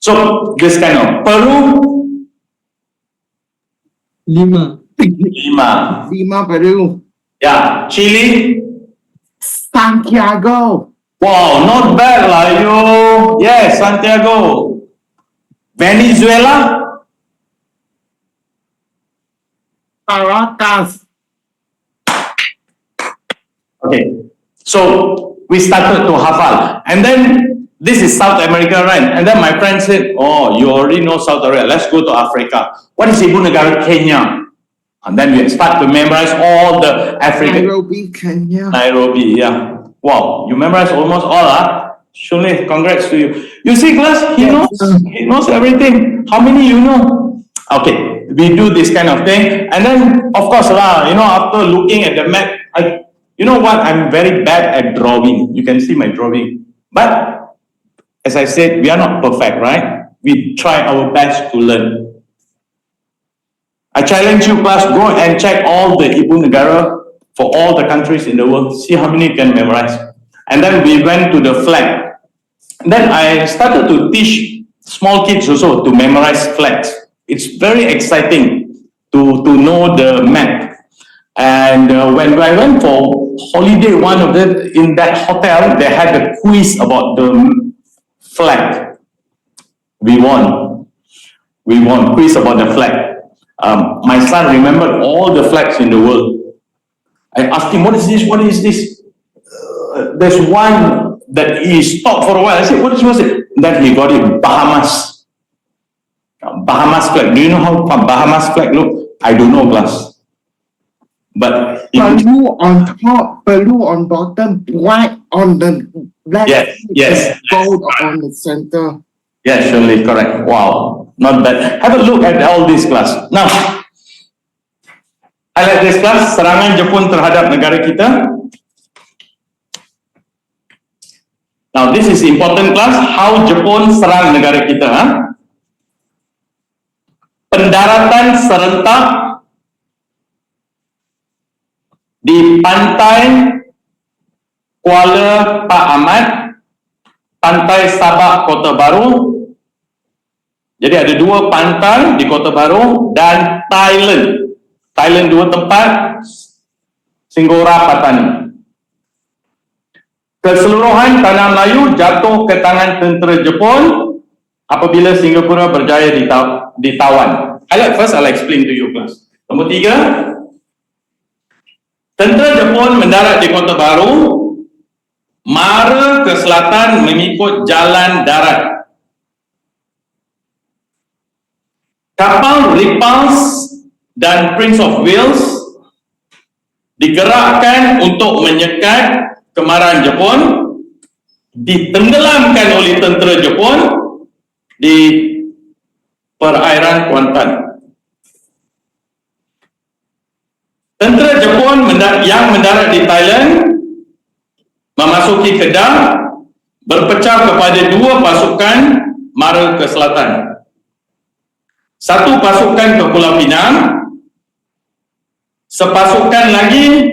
So, this kind of Peru, Lima. Lima. Peru. Yeah, Chile. Santiago. Wow, not bad lah, yo. Yes, Santiago. Venezuela. Caracas. Okay, so we started to hafal, and then this is South America, right? And then my friend said, "Oh, you already know South America. Let's go to Africa. What is Ibu Negara Kenya?" And then we start to memorize all the African. Nairobi, Kenya. Nairobi, yeah. Wow, you memorize almost all, Shunli, congrats to you. You see, class, he knows everything. How many you know? Okay, we do this kind of thing. And then, of course, after looking at the map, you know what? I'm very bad at drawing. You can see my drawing. But, as I said, we are not perfect, right? We try our best to learn. I challenge you, class, go and check all the Ibu Negara for all the countries in the world. See how many you can memorize. And then we went to the flag. Then I started to teach small kids also to memorize flags. It's very exciting to know the map. And when I went for holiday, in that hotel, they had a quiz about the flag. We won. Quiz about the flag. My son remembered all the flags in the world. I asked him, what is this? What is this? There's one that he stopped for a while. I said, what was it? Then he got it, Bahamas. Bahamas flag. Do you know how Bahamas flag look? I don't know, class. But Blue on top, blue on bottom, white on the left. Yes. Gold on the center. Yeah, surely correct. Wow, not bad. Have a look at all these, class. Now, highlight this, class. Serangan Jepun terhadap negara kita. Now, this is important, class. How Jepun serang negara kita. pendaratan serentak di pantai Kuala Pak Ahmad, pantai Sabak Kota Baru. Jadi ada dua pantai di Kota Baru dan Thailand. Thailand dua tempat, Singgora Patani. Keseluruhan tanah Melayu jatuh ke tangan tentera Jepun apabila Singapura berjaya ditawan. First I'll explain to you class. Nombor 3, tentera Jepun mendarat di Kota Baru, mara ke selatan mengikut jalan darat. Kapal Repulse dan Prince of Wales digerakkan untuk menyekat kemarahan Jepun, ditenggelamkan oleh tentera Jepun di perairan Kuantan. Tentera Jepun yang mendarat di Thailand memasuki Kedah, berpecah kepada dua pasukan mara ke selatan. Satu pasukan ke Pulau Pinang, sepasukan lagi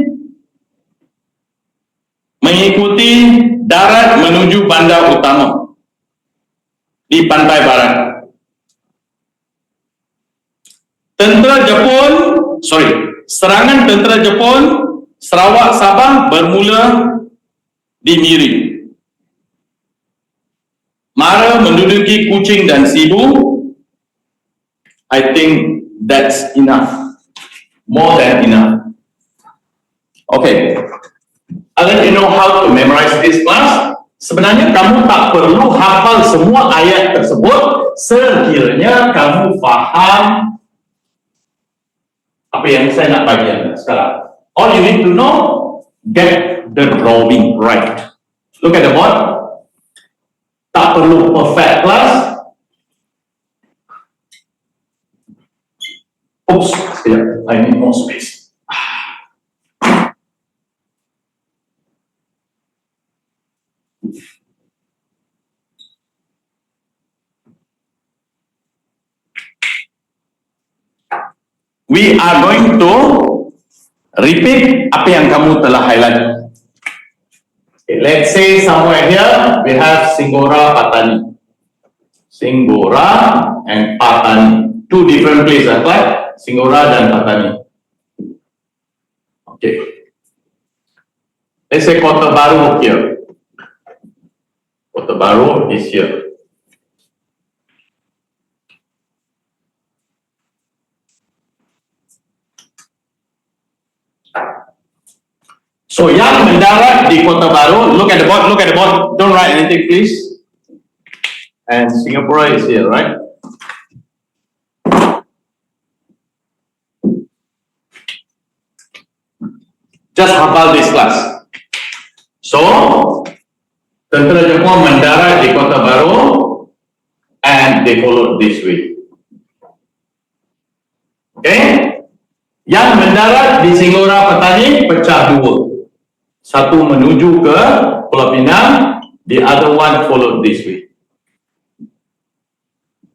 mengikuti darat menuju bandar utama di pantai barat. Serangan tentera Jepun Sarawak Sabah bermula di Miri. Mara menduduki Kuching dan Sibu. I think that's enough. More than enough. Okay. I'll let you know how to memorize this class. Sebenarnya kamu tak perlu hafal semua ayat tersebut sekiranya kamu faham apa yang saya nak bagi anda sekarang. All you need to know, get the drawing right. Look at the board. Tak perlu perfect class. Oops, sekejap. I need more space. We are going to repeat apa yang kamu telah highlight. Okay, let's say somewhere here we have Singgora Patani. Singgora and Patani. Two different places, right? Singgora dan Patani. Okay. Let's say Kota Baru here. Kota Baru is here. So yang mendarat di Kota Baru, look at the board, don't write anything please. And Singapore is here, right? Just hafal this class. So, tentera Jepun mendarat di Kota Baru and they followed this way. Okay? Yang mendarat di Singgora Patani pecah dua. Satu menuju ke Pulau Pinang, the other one followed this way.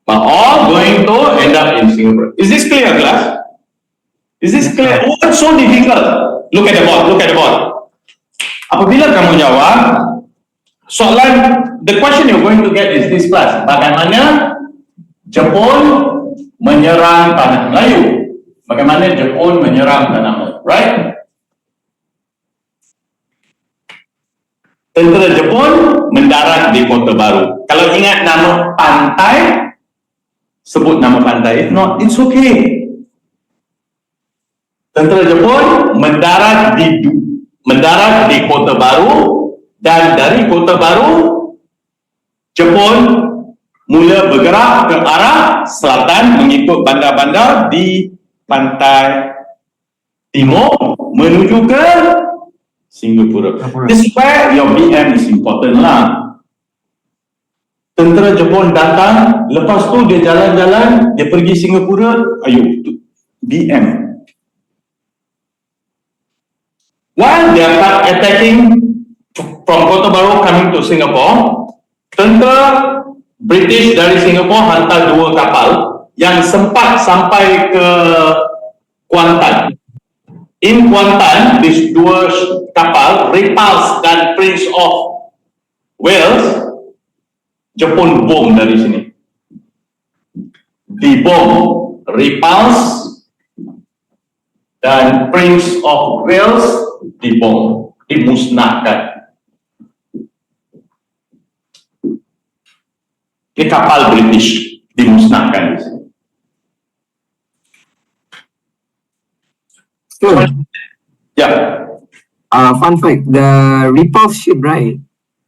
But all going to end up in Singapore. Is this clear, class? Is this clear? Oh, it's so difficult. Look at the board. Apabila kamu jawab, soalan, the question you're going to get is this class. Bagaimana Jepun menyerang tanah Melayu? Bagaimana Jepun menyerang tanah Melayu? Right? Tentera Jepun mendarat di Kota Baru. Kalau ingat nama pantai, sebut nama pantai. If not, it's okay. Tentera Jepun mendarat di Kota Baru dan dari Kota Baru Jepun mula bergerak ke arah selatan mengikut bandar-bandar di pantai timur menuju ke Singapura. This is where your BM is important lah. Tentera Jepun datang, lepas tu dia jalan-jalan, dia pergi Singapura, BM. While they are attacking from Kota Baru coming to Singapore, tentera British dari Singapore hantar dua kapal yang sempat sampai ke Kuantan. In Kuantan, these dua kapal, Repulse dan Prince of Wales, Jepun bom dari sini. Dibom Repulse dan Prince of Wales dibom, dimusnahkan. Ini kapal British dimusnahkan di sini. So, Ya, fun fact, the Repulse ship, right?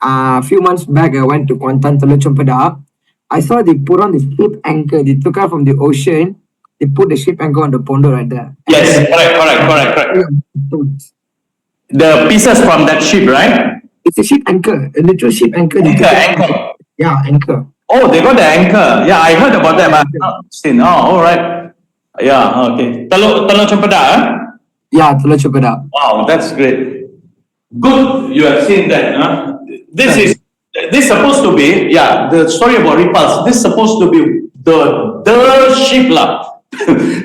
A few months back, I went to Kuantan, Teluk Cempedak. I saw they put on the ship anchor. They took out from the ocean. They put the ship anchor on the pondok right there. yes, correct. The pieces from that ship, right? It's a ship anchor, a literal ship anchor. They took it out. Anchor. Yeah, anchor. Oh, they got the anchor. Yeah, I heard about that, but I've not seen. Oh, all right. Yeah, okay. Teluk Cempedak, eh? Yeah, Teluk Cempedak. Wow, that's great. Good, you have seen that. Huh? This supposed to be, yeah, the story about Repulse. This supposed to be the ship lah,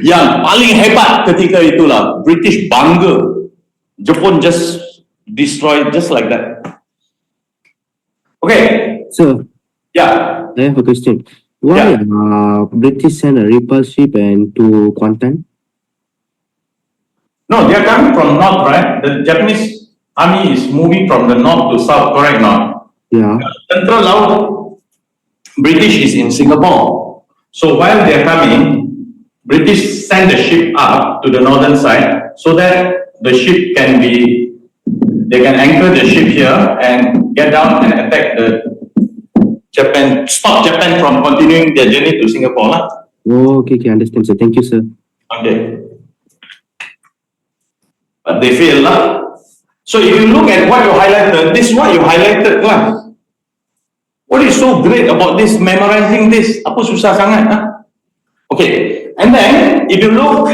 yang paling hebat ketika itulah. British bangga. Jepun just destroyed just like that. Okay, So, yeah. I have a question. Why British send a Repulse ship and to Kuantan? No, they are coming from north, right? The Japanese army is moving from the north to south, correct now? Yeah. Central Laut, British is in Singapore. So while they are coming, British send the ship up to the northern side so that the ship can be, they can anchor the ship here and get down and attack the Japan, stop Japan from continuing their journey to Singapore. Lah. Oh, okay, understand, sir. Thank you, sir. Okay. But they fail lah. So if you look at what you highlighted, this is what you highlighted lah. What is so great about this, memorizing this? Apa susah sangat? Huh? Okay, and then if you look,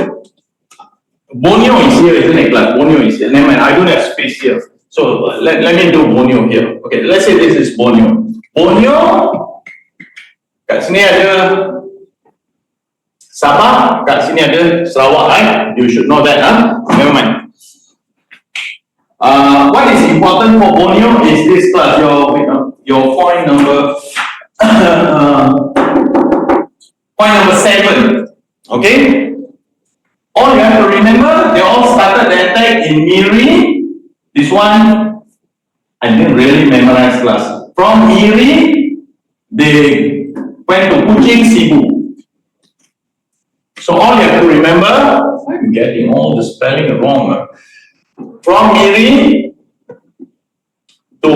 Borneo is here, isn't it? Like Borneo is here. Never mind, I don't have space here. So let me do Borneo here. Okay, let's say this is Borneo. Borneo, kat sini ada Sabah, kat sini ada Sarawak, right? You should know that, huh? Never mind. What is important for Borneo is this class, your point number, point number 7, okay? All you have to remember, they all started the attack in Miri. This one, I didn't really memorize class. From Miri, they went to Kuching, Cebu. So all you have to remember, I'm getting all the spelling wrong. From Miri to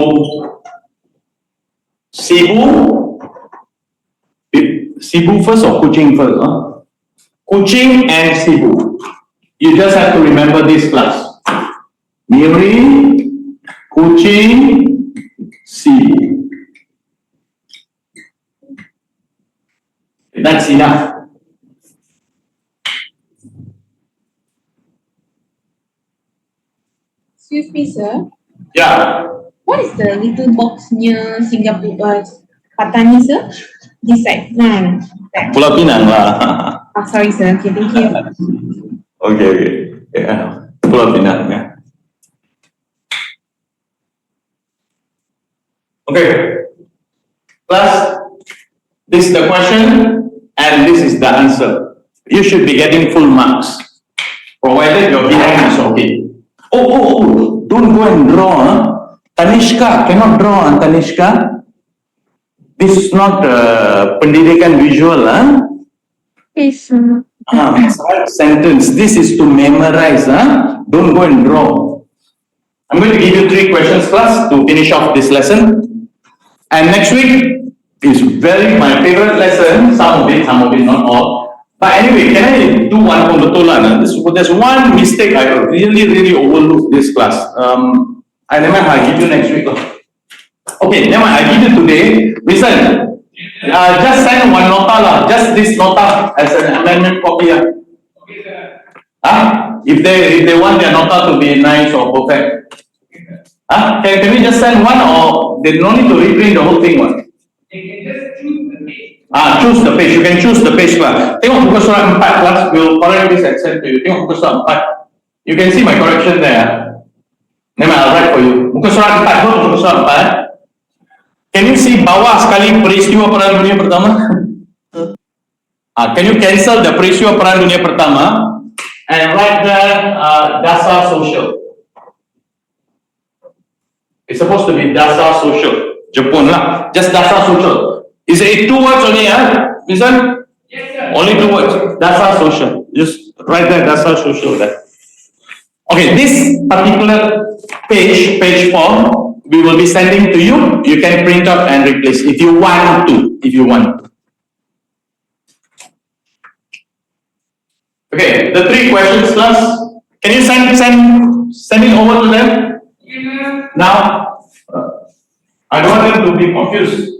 Cebu, Cebu first or Kuching first? Huh? Kuching and Cebu. You just have to remember this class. Miri, Kuching, Cebu. That's enough. Excuse me, sir. Yeah. What is the little box near Singapore, Patani, sir? This side. No. That. Pulau Pinang lah. Oh, sorry, sir. Okay, thank you. Okay. Yeah. Pulau Pinang. Yeah. Okay. Class, this is the question and this is the answer. You should be getting full marks, provided your behind is okay. Oh, don't go and draw. Huh? Tanishka, cannot draw, Tanishka. This is not pendidikan visual. Huh? Yes, sir. Sentence. This is to memorize. Huh? Don't go and draw. I'm going to give you 3 questions, class, to finish off this lesson. And next week is my favorite lesson. Some of it, not all. But anyway, can I do one pembetulan? There's one mistake I really overlooked this class. I never mind, I'll give you next week. Okay, never mind, I give you today. Listen, just send one nota lah. Just this nota as an amendment copy. If they want their nota to be nice or perfect. Can we just send one, or they don't need to reprint the whole thing? One? They can just choose the date. Choose the page. You can choose the page lah. Tengok muka surat 4 kelas. We'll correct this and send to you. Tengok muka surat 4. You can see my correction there. Never, I'll write for you. Muka surat 4 tu, muka surat 4. Can you see bawah sekali peristiwa Perang Dunia Pertama? Can you cancel the peristiwa Perang Dunia Pertama and write there dasar social. It's supposed to be dasar social. Jepun lah. Just dasar social. Is it 2 words only, Listen? Yes, sir. Only 2 words. Dasar social. Just write there, dasar social there. Okay, this particular page 4, we will be sending to you. You can print out and replace if you want to. If you want. Okay, the 3 questions class. Can you send it over to them? Now, I don't want them to be confused.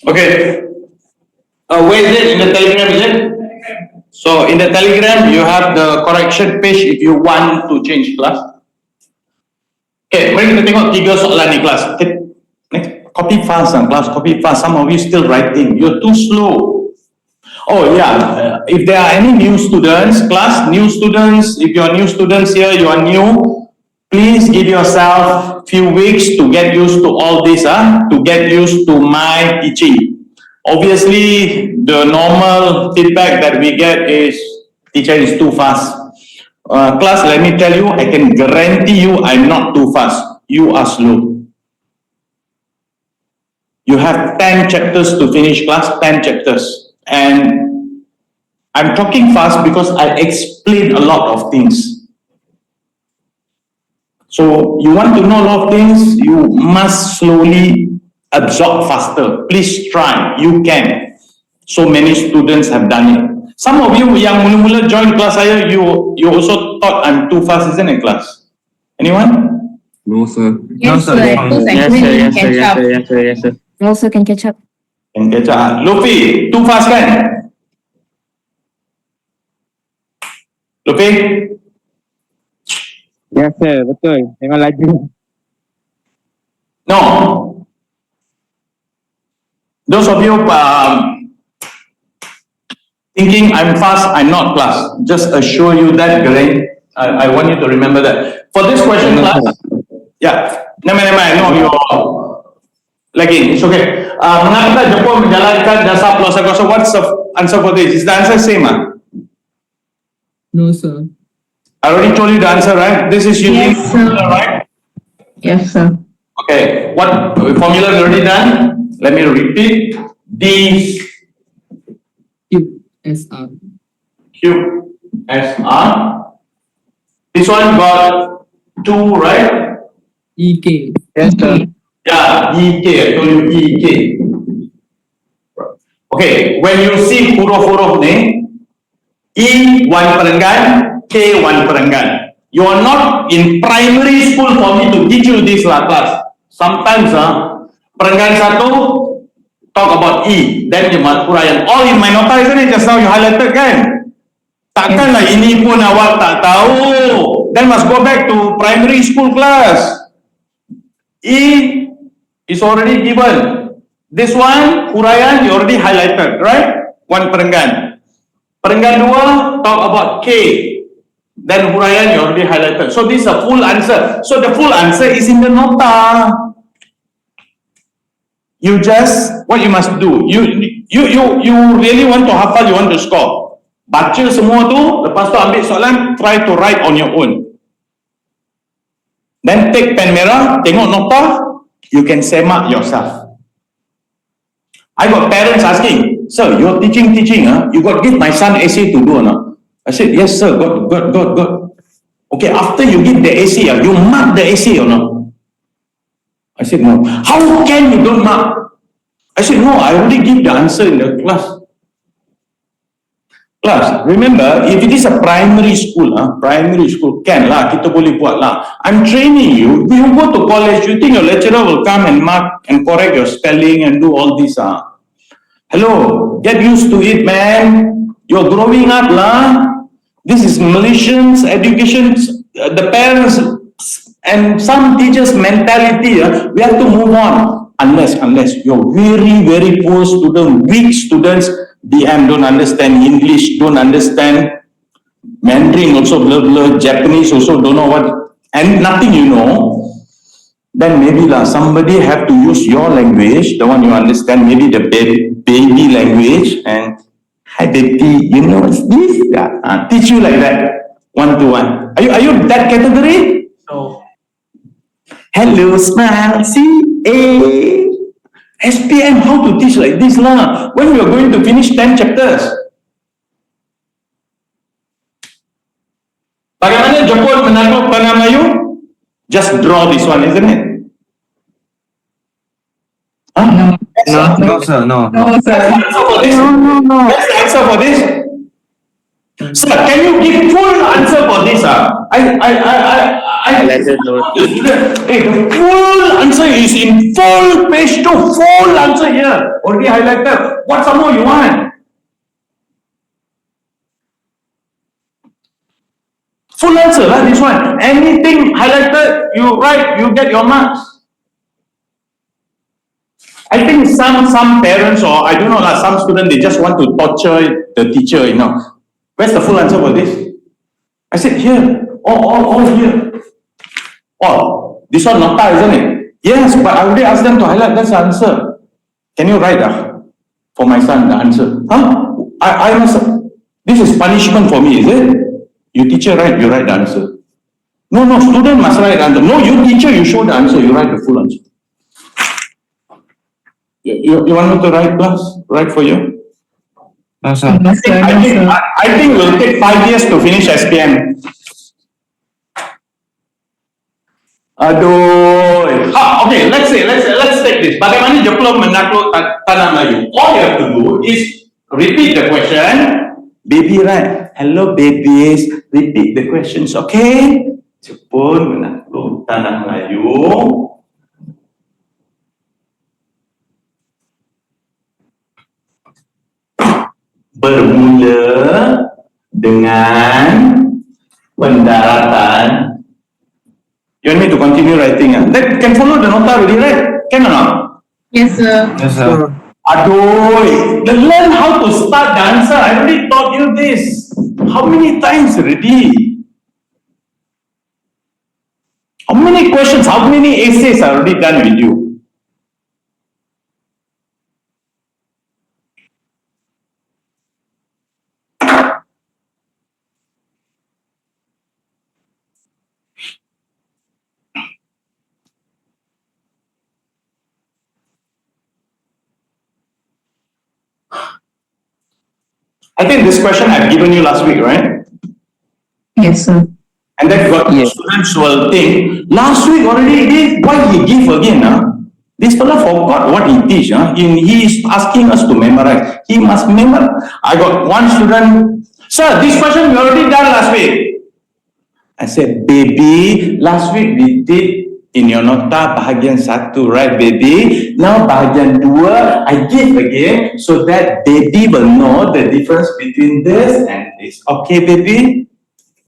Okay. Where is it? In the Telegram, is it? So in the Telegram, you have the correction page if you want to change class. Okay, mari kita tengok 3 soalan ni kelas. Copy fast class, copy fast. Some of you still writing. You're too slow. Oh yeah, if there are any new students, class, new students, if you're new students here, you are new, please give yourself few weeks to get used to all this, to get used to my teaching. Obviously, the normal feedback that we get is teacher is too fast. Class, let me tell you, I can guarantee you I'm not too fast. You are slow. You have 10 chapters to finish, class, 10 chapters. And I'm talking fast because I explain a lot of things. So you want to know a lot of things, you must slowly absorb faster. Please try, you can. So many students have done it. Some of you yang mula-mula join kelas saya, you also thought I'm too fast, isn't it, class? Anyone? No, sir. Yes, sir. Yes, sir. You also can catch up. Can catch up. Luffy, too fast kan? Luffy? Yes, sir. Betul. Memang laju. No. Those of you thinking I'm fast, I'm not, class. Just assure you that, Glenn. I want you to remember that. For this question, class, yeah, never, I know you're lagging. It's okay. Mengapa Jepun menjalankan dasar pelosok-pelosok? What's the answer for this? Is the answer same? No, sir. I already told you the answer, right? This is using Yes, sir. formula, right? Yes, sir. Okay, what formula is already done? Let me repeat. D QSR. QSR. This one got 2, right? EK. Yes, sir. Yeah, EK. I told you EK. Okay, when you see huruf-huruf ni, E 1 perenggan, K 1 perenggan. You are not in primary school for me to teach you this lah, class. Sometimes perenggan satu talk about E, then you must huraian. All in my nota, isn't it? Just now you highlighted kan? Takkanlah ini pun awak tak tahu. Then must go back to primary school class. E is already given. This one, huraian, you already highlighted, right? One perenggan. Perenggan dua, talk about K. Then huraian, you already highlighted. So this is a full answer. So the full answer is in the nota. You just, what you must do, you really want to hafal, you want to score. Baca semua tu, lepas tu ambil soalan, try to write on your own. Then take pen merah, tengok nota, you can semak yourself. I got parents asking, sir, you're teaching, you got give my son essay to do or not? I said, yes, sir, got. Okay, after you give the essay, you mark the essay or not? I said, no. How can you don't mark? I said, no, I already give the answer in the class. Class, remember, if it is a primary school, can lah, kita boleh buat lah. I'm training you, you go to college, you think your lecturer will come and mark and correct your spelling and do all this Hello, get used to it, man. You're growing up lah. This is Malaysians education, the parents and some teachers mentality, we have to move on. Unless you're very poor student, weak students, DM don't understand English, don't understand Mandarin, also blah, Japanese also don't know what, and nothing you know, then maybe somebody have to use your language, the one you understand, maybe the baby language, and hi baby, you know what's this? Teach you like that, one-to-one. Are you that category? No. Hello, smile, see, SPM, how to teach like this lah? When we are going to finish 10 chapters. Bagaimana Jepun menakluk tanah Melayu? Just draw this one, isn't it? Huh? No, sir, no. No, sir. What's the answer for this? Sir, can you give full answer for this? Hey, the full answer is in full page 2, full answer here. Already highlighted. What some more you want? Full answer lah, this one. Anything highlighted, you write, you get your marks. I think some parents or I don't know lah, some students, they just want to torture the teacher, you know. Where's the full answer for this? I said here, all here. Oh, this one nota, isn't it? Yes, but I already asked them to highlight, that's the answer. Can you write for my son the answer? Huh? I must, this is punishment for me, is it? You teacher write, you write the answer. No, student must write the answer. No, you teacher, you show the answer, you write the full answer. You want me to write, class? Write for you? No, sir. I think we'll take 5 years to finish SPM. Aduh. Okay, let's take this. Bagaimana Jepun menakluk tanah Melayu? All you have to do is repeat the question. Baby, right? Hello, babies. Repeat the questions, okay? Jepun menakluk tanah Melayu. Bermula dengan pendaratan. You want me to continue writing? That can follow the nota already, right? Can or not? Yes, sir. Yes, sir. Aduh, learn how to start the answer. I already taught you this. How many times already? How many questions, how many essays I already done with you? I think this question I've given you last week, right? Yes, sir. And then students will think, last week already gave, why he give again? This fellow forgot what he teach. He is asking us to memorize. He must memorize. I got one student, sir, this question we already done last week. I said, baby, last week we did in your nota bahagian 1, right, baby? Now bahagian 2, I give again so that baby will know the difference between this and this. Okay, baby?